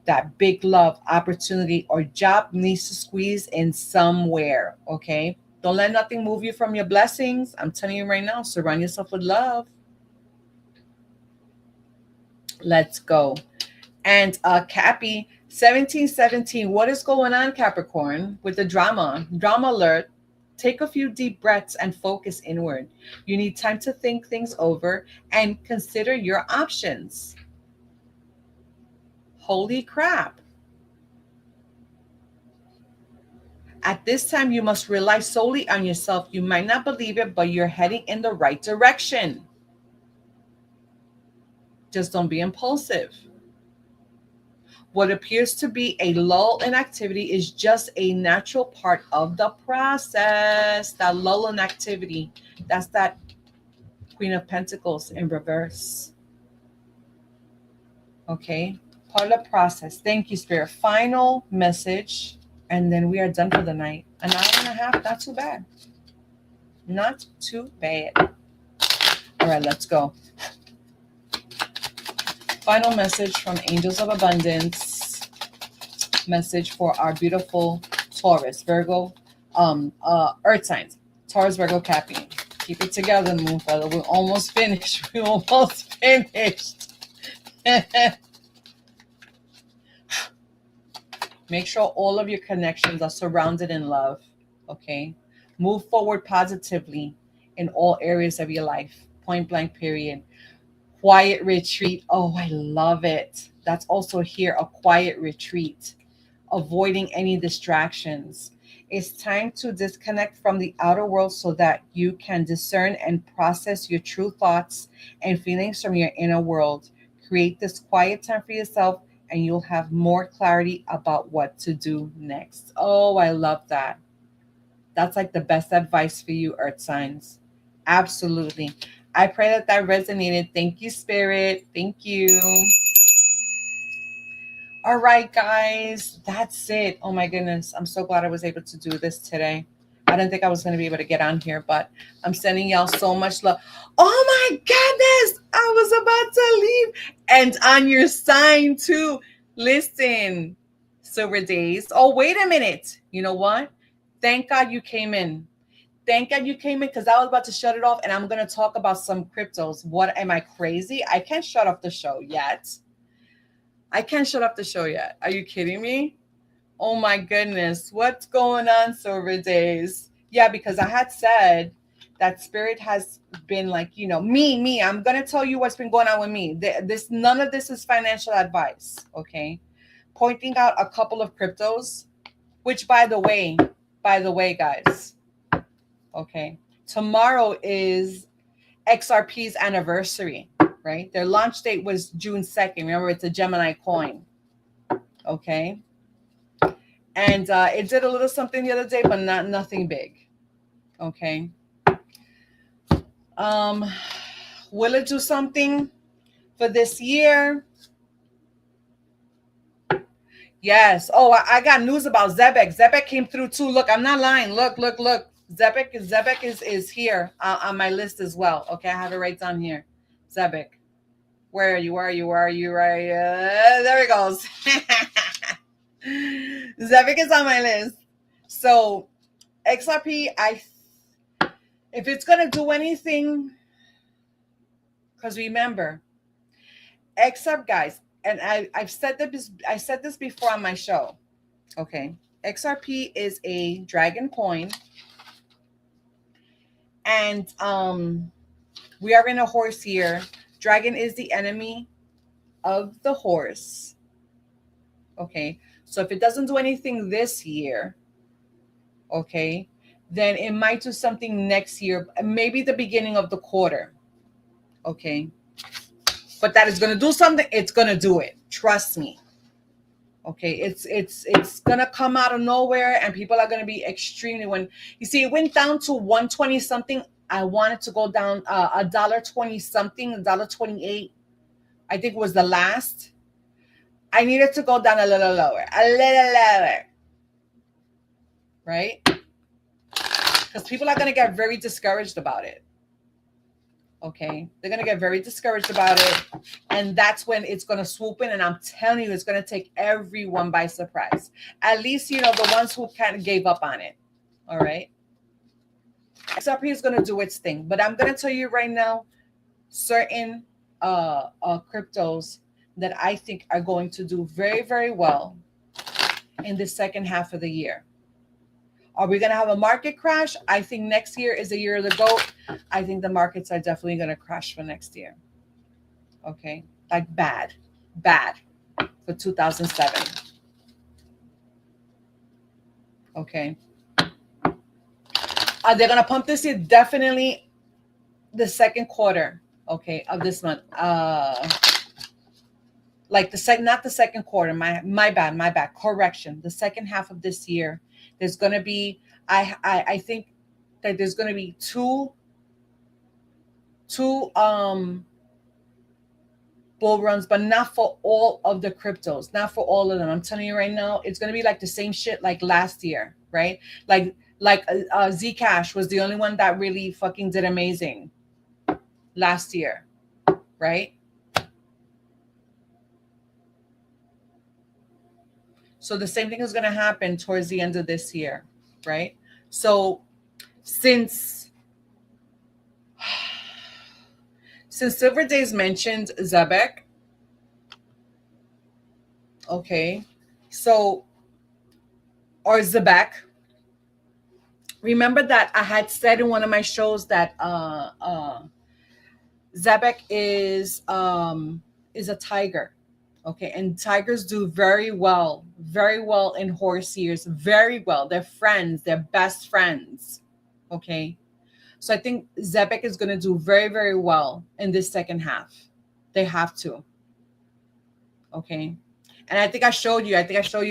That big love, opportunity, or job needs to squeeze in somewhere. Okay. Don't let nothing move you from your blessings. I'm telling you right now, surround yourself with love. Let's go. And Cappy, 1717. What is going on, Capricorn, with the drama? Drama alert. Take a few deep breaths and focus inward. You need time to think things over and consider your options. Holy crap. At this time, you must rely solely on yourself. You might not believe it, but you're heading in the right direction. Just don't be impulsive. What appears to be a lull in activity is just a natural part of the process. That lull in activity, that's that Queen of Pentacles in reverse. Okay, part of the process. Thank you, Spirit. Final message, and then we are done for the night. An hour and a half, not too bad. Not too bad. All right, let's go. Final message from Angels of Abundance. Message for our beautiful Taurus, Virgo, Earth signs. Taurus, Virgo, Cappy. Keep it together, Moonfeather. We're almost finished. We're almost finished. Make sure all of your connections are surrounded in love. Okay? Move forward positively in all areas of your life. Point blank, period. Quiet retreat. Oh, I love it. That's also here, a quiet retreat. Avoiding any distractions. It's time to disconnect from the outer world so that you can discern and process your true thoughts and feelings from your inner world. Create this quiet time for yourself, and you'll have more clarity about what to do next. Oh, I love that. That's like the best advice for you, Earth signs. Absolutely. I pray that that resonated. Thank you, Spirit. Thank you. All right, guys, that's it. Oh my goodness. I'm so glad I was able to do this today. I didn't think I was going to be able to get on here, but I'm sending y'all so much love. Oh my goodness. I was about to leave. And on your sign too. Listen, Silver Days. Oh, wait a minute. You know what? Thank God you came in. Thank God you came in, because I was about to shut it off, and I'm going to talk about some cryptos. What, am I crazy? I can't shut off the show yet. I can't shut up the show yet. Are you kidding me? Oh my goodness. What's going on, Silver Days? Yeah, because I had said that Spirit has been like, me. I'm going to tell you what's been going on with me. None of this is financial advice, okay? Pointing out a couple of cryptos, which by the way, guys, okay, Tomorrow is XRP's anniversary, right? Their launch date was June 2nd. Remember, it's a Gemini coin. Okay. And it did a little something the other day, but nothing big. Okay. Will it do something for this year? Yes. Oh, I got news about Zebek. Zebek came through too. Look, I'm not lying. Look. Zebek is here on my list as well. Okay, I have it right down here. Zebek. Where are you? Where are you? Where are you? Right. There it goes. Zebek is on my list. So XRP, if it's gonna do anything, because remember, XRP guys, and I said this before on my show. Okay, XRP is a dragon coin, and we are in a horse year. Dragon is the enemy of the horse. Okay, so if it doesn't do anything this year, okay, then it might do something next year, maybe the beginning of the quarter. Okay, but that is going to do something. It's going to do it. Trust me. Okay, it's going to come out of nowhere, and people are going to be extremely, when you see it went down to 120 something. I wanted to go down $1.20 something, $1.28. I think was the last. I needed to go down a little lower, right? Because people are going to get very discouraged about it. Okay, they're going to get very discouraged about it, and that's when it's going to swoop in, and I'm telling you, it's going to take everyone by surprise. At least, the ones who kind of gave up on it. All right, XRP is going to do its thing, but I'm going to tell you right now, certain cryptos that I think are going to do very, very well in the second half of the year. Are we going to have a market crash? I think next year is the year of the GOAT. I think the markets are definitely going to crash for next year. Okay. Like bad for 2007. Okay. Are they going to pump this year? Definitely the second quarter, okay, of this month. Like not the second quarter. My bad. Correction. The second half of this year. There's going to be, I think that there's going to be two bull runs, but not for all of the cryptos, not for all of them. I'm telling you right now, it's going to be like the same shit like last year, right? Like Zcash was the only one that really fucking did amazing last year, right? So the same thing is going to happen towards the end of this year, right? So since Silver Days mentioned Zebek, okay, so, or Zebek. Remember that I had said in one of my shows that Zebek is a tiger, okay, and tigers do very well in horse years, very well. They're friends, they're best friends, okay. So I think Zebek is going to do very, very well in this second half. They have to. Okay. And I think I showed you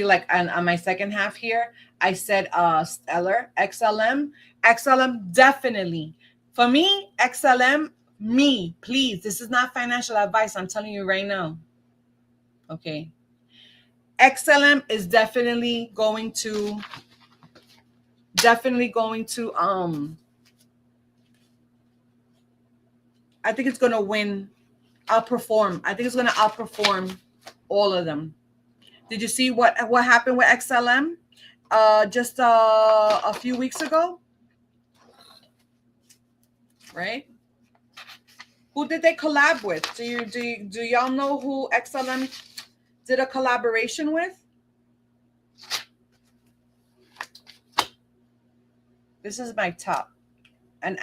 like on my second half here, I said Stellar, XLM. XLM definitely. For me, XLM, please. This is not financial advice. I'm telling you right now. Okay. XLM is definitely going to I think it's going to outperform. I think it's going to outperform all of them. Did you see what happened with XLM just a few weeks ago? Right? Who did they collab with? Do y'all know who XLM did a collaboration with? This is my top. And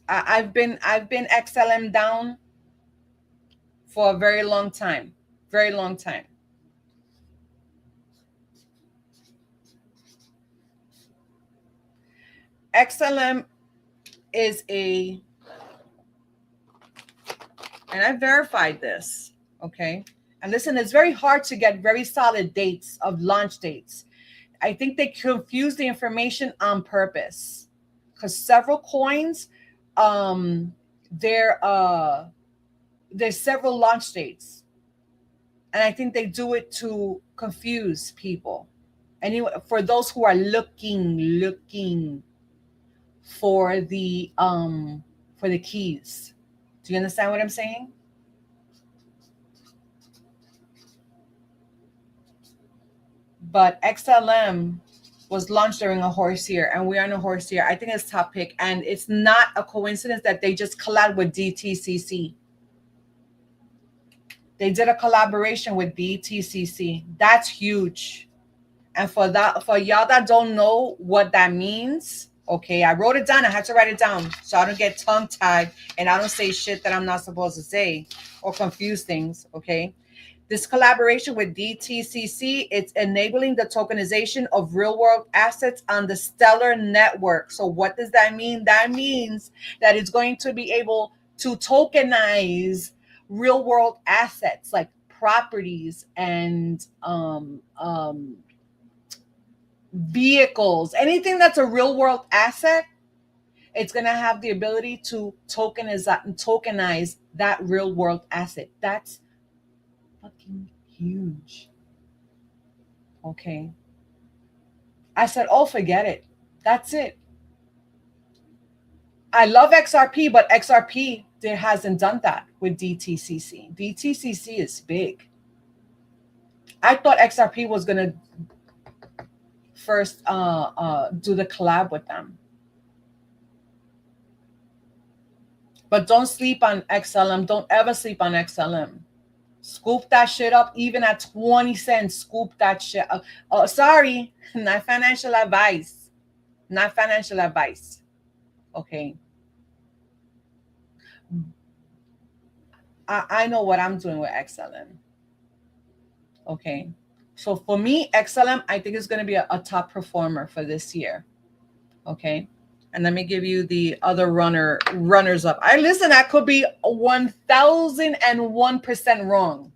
I've been XLM down for a very long time. Very long time. XLM is and I verified this, okay? And listen, it's very hard to get very solid dates of launch dates. I think they confuse the information on purpose because several coins, um, there there's several launch dates, and I think they do it to confuse people. Anyway, for those who are looking for the keys. Do you understand what I'm saying? But XLM was launched during a horse year, and we are in a horse year. I think it's top pick, and it's not a coincidence that they just collabed with DTCC. They did a collaboration with DTCC. That's huge. And for y'all that don't know what that means, okay, I wrote it down. I had to write it down so I don't get tongue tied and I don't say shit that I'm not supposed to say or confuse things. Okay. This collaboration with DTCC, it's enabling the tokenization of real world assets on the Stellar network. So what does that mean? That means that it's going to be able to tokenize real world assets like properties and vehicles, anything that's a real world asset. It's going to have the ability to tokenize that real world asset. That's fucking huge. Okay. I said, oh, forget it. That's it. I love XRP, but XRP hasn't done that with DTCC. DTCC is big. I thought XRP was going to first do the collab with them. But don't sleep on XLM. Don't ever sleep on XLM. Scoop that shit up, even at 20 cents. Scoop that shit up. Oh, sorry, not financial advice. Not financial advice. Okay. I know what I'm doing with XLM. Okay. So for me, XLM, I think is going to be a top performer for this year. Okay. And let me give you the other runners up. I could be 1001% wrong.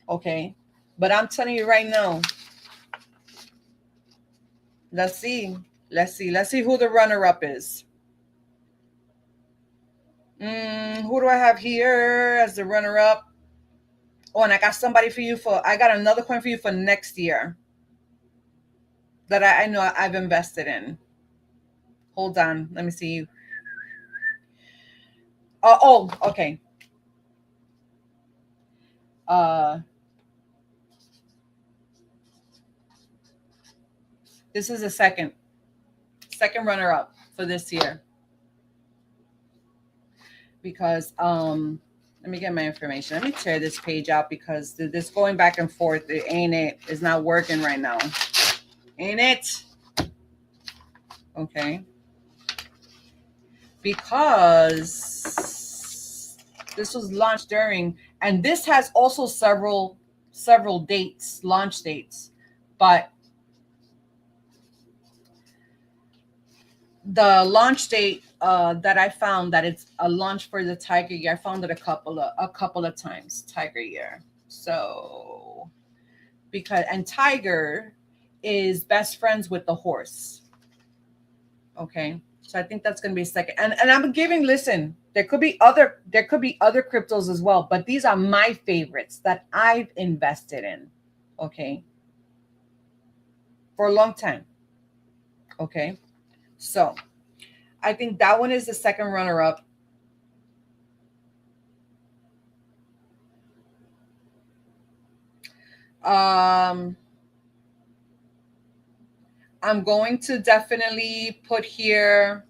Okay. But I'm telling you right now. Let's see who the runner up is. Who do I have here as the runner up? Oh, and I got I got another coin for you for next year that I know I've invested in. Hold on. Let me see. Okay. This is the second runner up for this year. Because let me get my information. Let me tear this page out because this going back and forth, it's not working right now. Ain't it? Okay. Because this was launched during, and this has also several dates, launch dates, but the launch date that I found that it's a launch for the Tiger Year. I found it a couple of times, Tiger Year. So and Tiger is best friends with the horse. Okay. So I think that's going to be second. And I'm giving, listen, there could be other cryptos as well, but these are my favorites that I've invested in. Okay. For a long time. Okay. So I think that one is the second runner up. I'm going to definitely put here,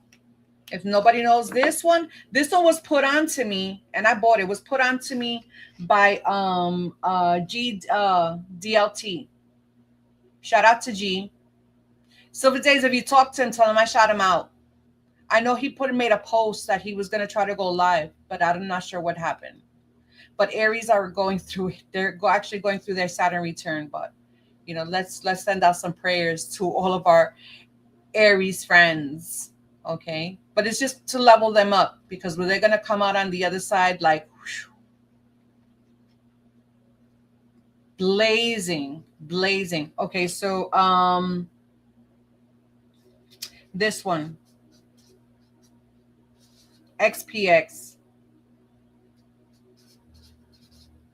if nobody knows this one was put on to me and I bought it. It was put on to me by DLT. Shout out to G. Silver Days, if you talk to him, tell him I shout him out. I know he made a post that he was going to try to go live, but I'm not sure what happened. But Aries are actually going through their Saturn return. But let's send out some prayers to all of our Aries friends. Okay, but it's just to level them up because they're gonna come out on the other side like whew, blazing, blazing. Okay, so this one, XPX.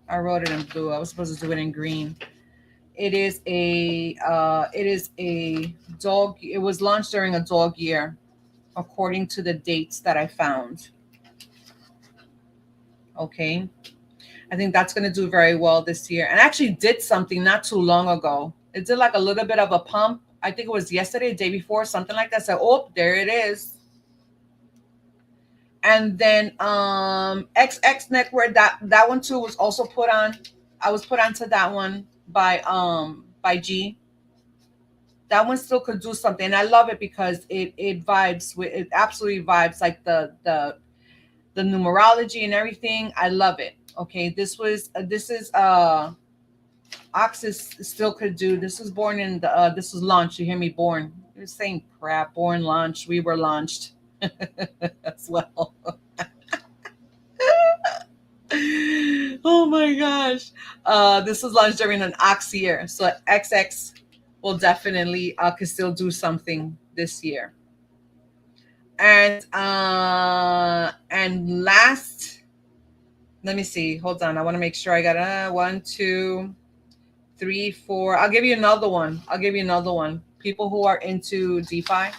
I wrote it in blue. I was supposed to do it in green. It is a dog. It was launched during a dog year, according to the dates that I found. Okay. I think that's going to do very well this year. And I actually did something not too long ago. It did like a little bit of a pump. I think it was yesterday, the day before, something like that. So, oh, there it is. And then XX Network, that one too was also put on. I was put onto that one by G. That one still could do something. And I love it because it vibes with it absolutely vibes like the numerology and everything. I love it. Okay, this is Oxys still could do. This was born in the this was launched. You hear me? Born. You're saying crap. Born, launched. We were launched as well. Oh my gosh. This was launched during an ox year. So XX will definitely could still do something this year. And last, let me see. Hold on. I want to make sure I got 1, 2, 3, 4. I'll give you another one. I'll give you another one. People who are into DeFi.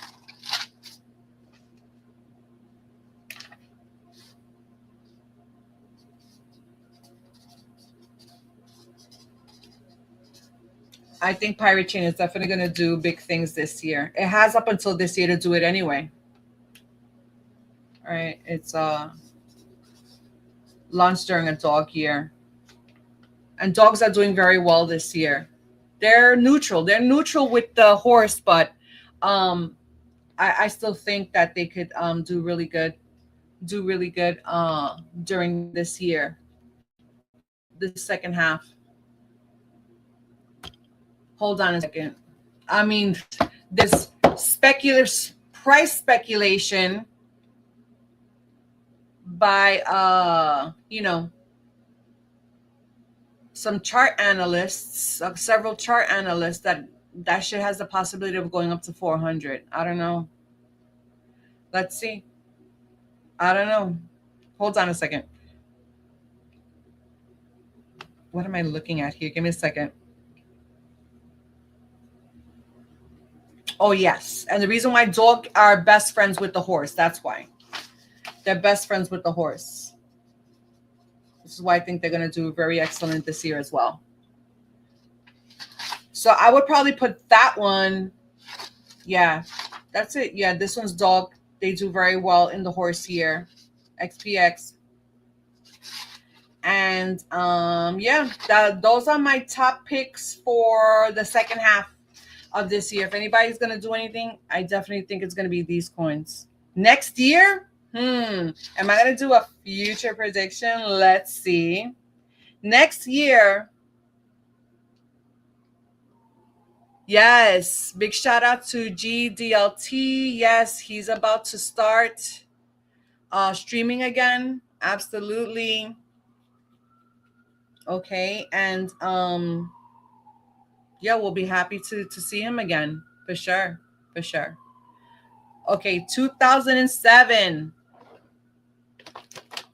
I think Pirate Chain is definitely going to do big things this year. It has up until this year to do it anyway. All right. It's launched during a dog year. And dogs are doing very well this year. They're neutral. They're neutral with the horse, but um, I still think that they could do really good during this year, the second half. Hold on a second. I mean, this speculative price speculation by some chart analysts, several chart analysts that shit has the possibility of going up to 400. I don't know. Let's see. I don't know. Hold on a second. What am I looking at here? Give me a second. Oh, yes. And the reason why dog are best friends with the horse, that's why. They're best friends with the horse. This is why I think they're going to do very excellent this year as well. So I would probably put that one. Yeah, that's it. Yeah, this one's dog. They do very well in the horse year. XPX. And yeah, those are my top picks for the second half of this year. If anybody's going to do anything, I definitely think it's going to be these coins. Next year, am I going to do a future prediction? Let's see. Next year, yes, big shout out to GDLT. Yes, he's about to start streaming again. Absolutely. Okay, and yeah, we'll be happy to see him again for sure, for sure. Okay, 2007.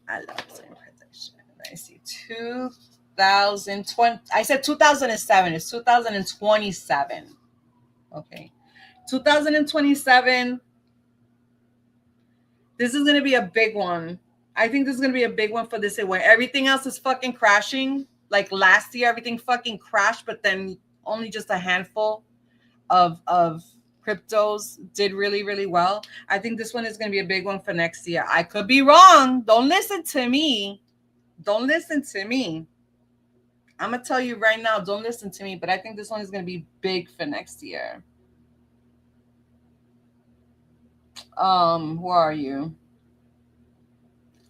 I love saying prediction. I see 2020. I said 2007. It's 2027. Okay, 2027. This is gonna be a big one. I think this is gonna be a big one for this year where everything else is fucking crashing. Like last year, everything fucking crashed, but then only just a handful of cryptos did really, really well. I think this one is going to be a big one for next year. I could be wrong. Don't listen to me. Don't listen to me. I'm going to tell you right now, don't listen to me, but I think this one is going to be big for next year. Who are you?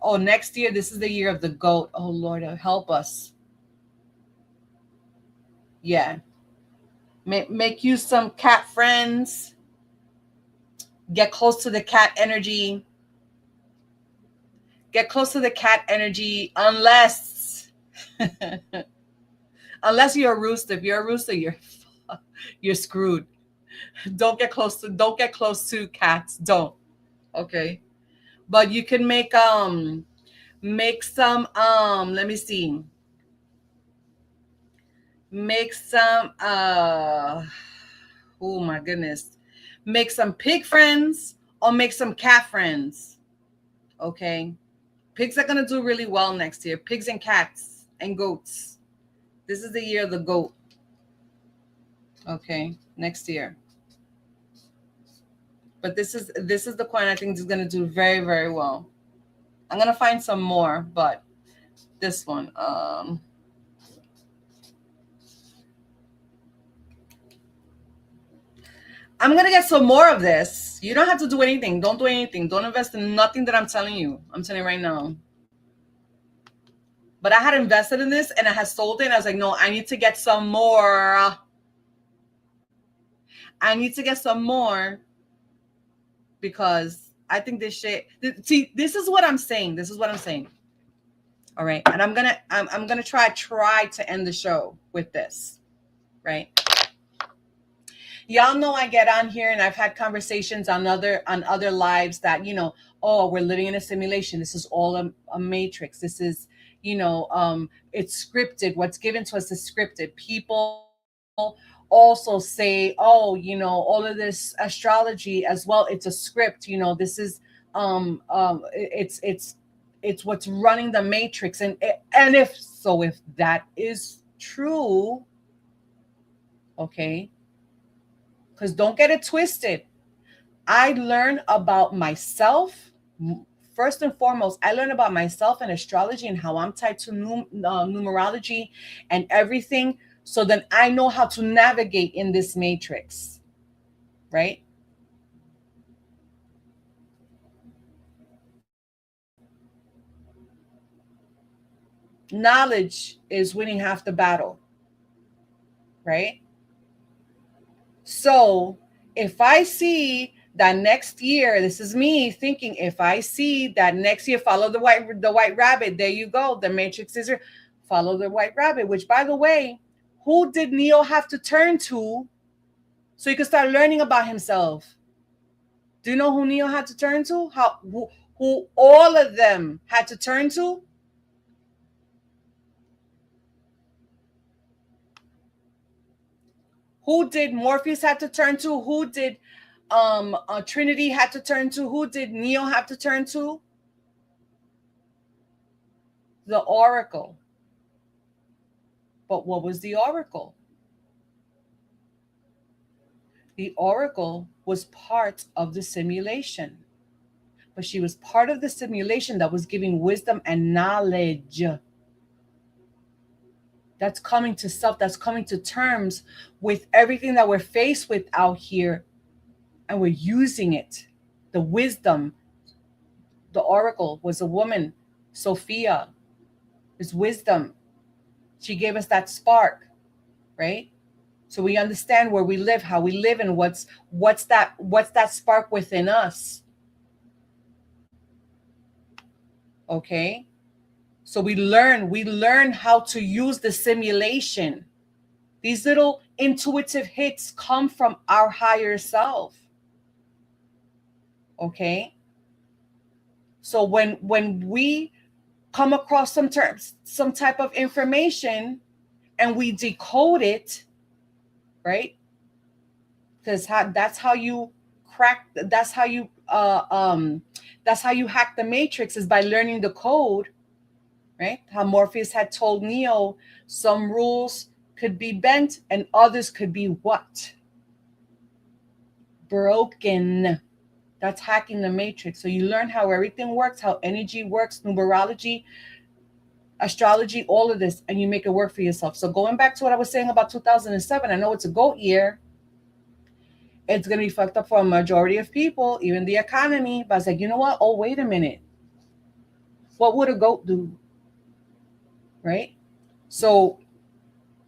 Oh, next year, this is the year of the goat. Oh, Lord, help us. Yeah. Make you some cat friends. Get close to the cat energy. Get close to the cat energy unless unless you're a rooster. If you're a rooster, you're screwed. Don't get close to cats. Don't. Okay. But you can make some let me see. Make some oh my goodness. Make some pig friends or make some cat friends. Okay. Pigs are gonna do really well next year. Pigs and cats and goats. This is the year of the goat. Okay, next year. But this is the coin I think is gonna do very, very well. I'm gonna find some more, but this one. I'm gonna get some more of this. You don't have to do anything. Don't do anything. Don't invest in nothing that I'm telling you. I'm telling you right now. But I had invested in this and I had sold it. And I was like, no, I need to get some more. I need to get some more because I think this shit. See, this is what I'm saying. This is what I'm saying. All right, and I'm gonna try to end the show with this. Right. Y'all know I get on here and I've had conversations on other lives that, oh, we're living in a simulation. This is all a matrix. This is, it's scripted. What's given to us is scripted. People also say, oh, all of this astrology as well. It's a script. This is it's what's running the matrix. And if that is true, okay. Because don't get it twisted. I learn about myself. First and foremost, I learn about myself and astrology and how I'm tied to numerology and everything. So then I know how to navigate in this matrix. Right? Knowledge is winning half the battle. Right? So if I see that next year, this is me thinking, if I see that next year, follow the white rabbit, there you go. The matrix is follow the white rabbit, which, by the way, who did Neo have to turn to so he could start learning about himself? Do you know who Neo had to turn to? Who all of them had to turn to? Who did Morpheus have to turn to? Who did Trinity had to turn to? Who did Neo have to turn to? The Oracle. But what was the Oracle? The Oracle was part of the simulation. But she was part of the simulation that was giving wisdom and knowledge. That's coming to self, that's coming to terms with everything that we're faced with out here. And we're using it. The wisdom. The Oracle was a woman. Sophia is wisdom. She gave us that spark, right? So we understand where we live, how we live, and what's that spark within us. Okay? So we learn how to use the simulation. These little intuitive hits come from our higher self. Okay? So when we come across some type of information and we decode it, right? Because that's how you crack, that's how you hack the matrix, is by learning the code, right? How Morpheus had told Neo some rules could be bent and others could be what? Broken. That's hacking the matrix. So you learn how everything works, how energy works, numerology, astrology, all of this, and you make it work for yourself. So going back to what I was saying about 2007, I know it's a GOAT year. It's going to be fucked up for a majority of people, even the economy. But I was like, you know what? Oh, wait a minute. What would a GOAT do? Right? So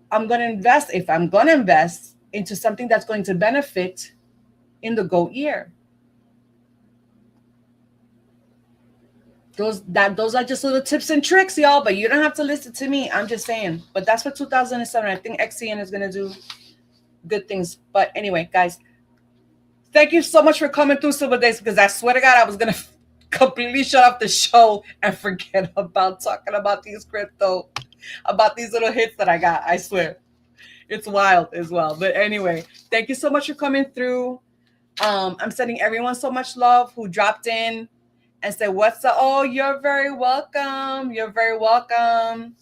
I'm going to invest, if I'm going to invest into something that's going to benefit in the GOAT year. Those are just little tips and tricks, y'all. But you don't have to listen to me. I'm just saying. But that's for 2007. I think XCN is gonna do good things. But anyway, guys, thank you so much for coming through Silver Days, because I swear to God, I was gonna completely shut off the show and forget about talking about these crypto, about these little hits that I got. I swear. It's wild as well. But anyway, thank you so much for coming through. I'm sending everyone so much love who dropped in and said, what's up? Oh, you're very welcome. You're very welcome.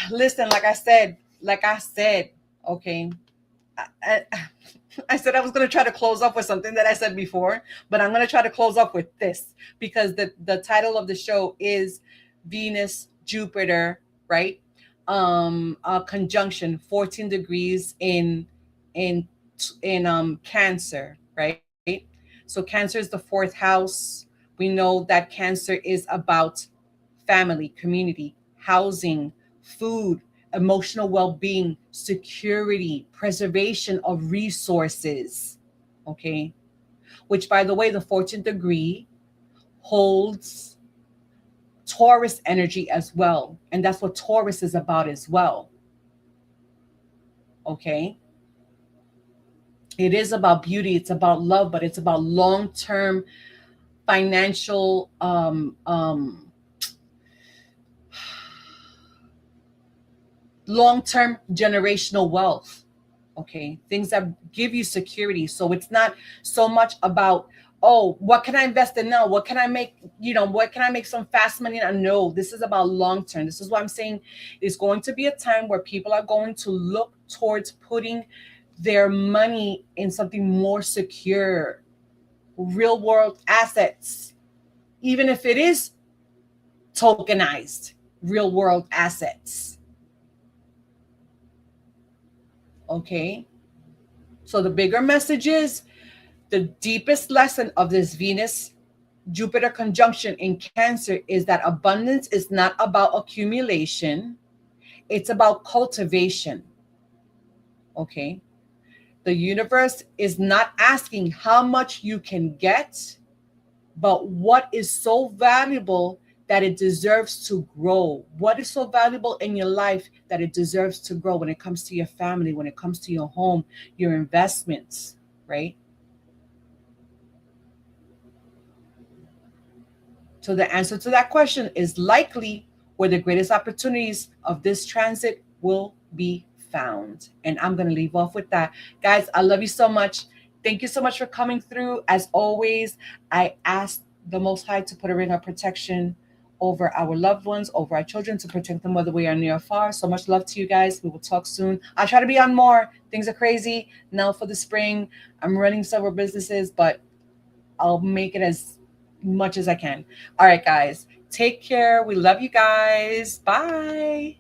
Listen, like I said, okay. I, I said I was going to try to close off with something that I said before, but I'm going to try to close off with this, because the title of the show is Venus, Jupiter, right? A conjunction 14 degrees in Cancer, right? So Cancer is the fourth house. We know that Cancer is about family, community, housing, food, emotional well-being, security, preservation of resources. Okay. Which, by the way, the 14th degree holds Taurus energy as well. And that's what Taurus is about as well. Okay. It is about beauty, it's about love, but it's about long-term financial long-term generational wealth. Okay, things that give you security. So it's not so much about, oh, what can I invest in now, what can I make, what can I make some fast money now? No, this is about long term. This is what I'm saying. It's going to be a time where people are going to look towards putting their money in something more secure, real world assets, even if it is tokenized real world assets. Okay. So the bigger message is, the deepest lesson of this Venus Jupiter conjunction in Cancer is that abundance is not about accumulation, it's about cultivation. Okay. The universe is not asking how much you can get, but what is so valuable that it deserves to grow. What is so valuable in your life that it deserves to grow, when it comes to your family, when it comes to your home, your investments, right? So the answer to that question is likely where the greatest opportunities of this transit will be found. And I'm going to leave off with that. Guys, I love you so much. Thank you so much for coming through. As always, I ask the Most High to put a ring of protection over our loved ones, over our children, to protect them whether we are near or far. So much love to you guys. We will talk soon. I'll try to be on more. Things are crazy now for the spring. I'm running several businesses, but I'll make it as much as I can. All right, guys. Take care. We love you guys. Bye.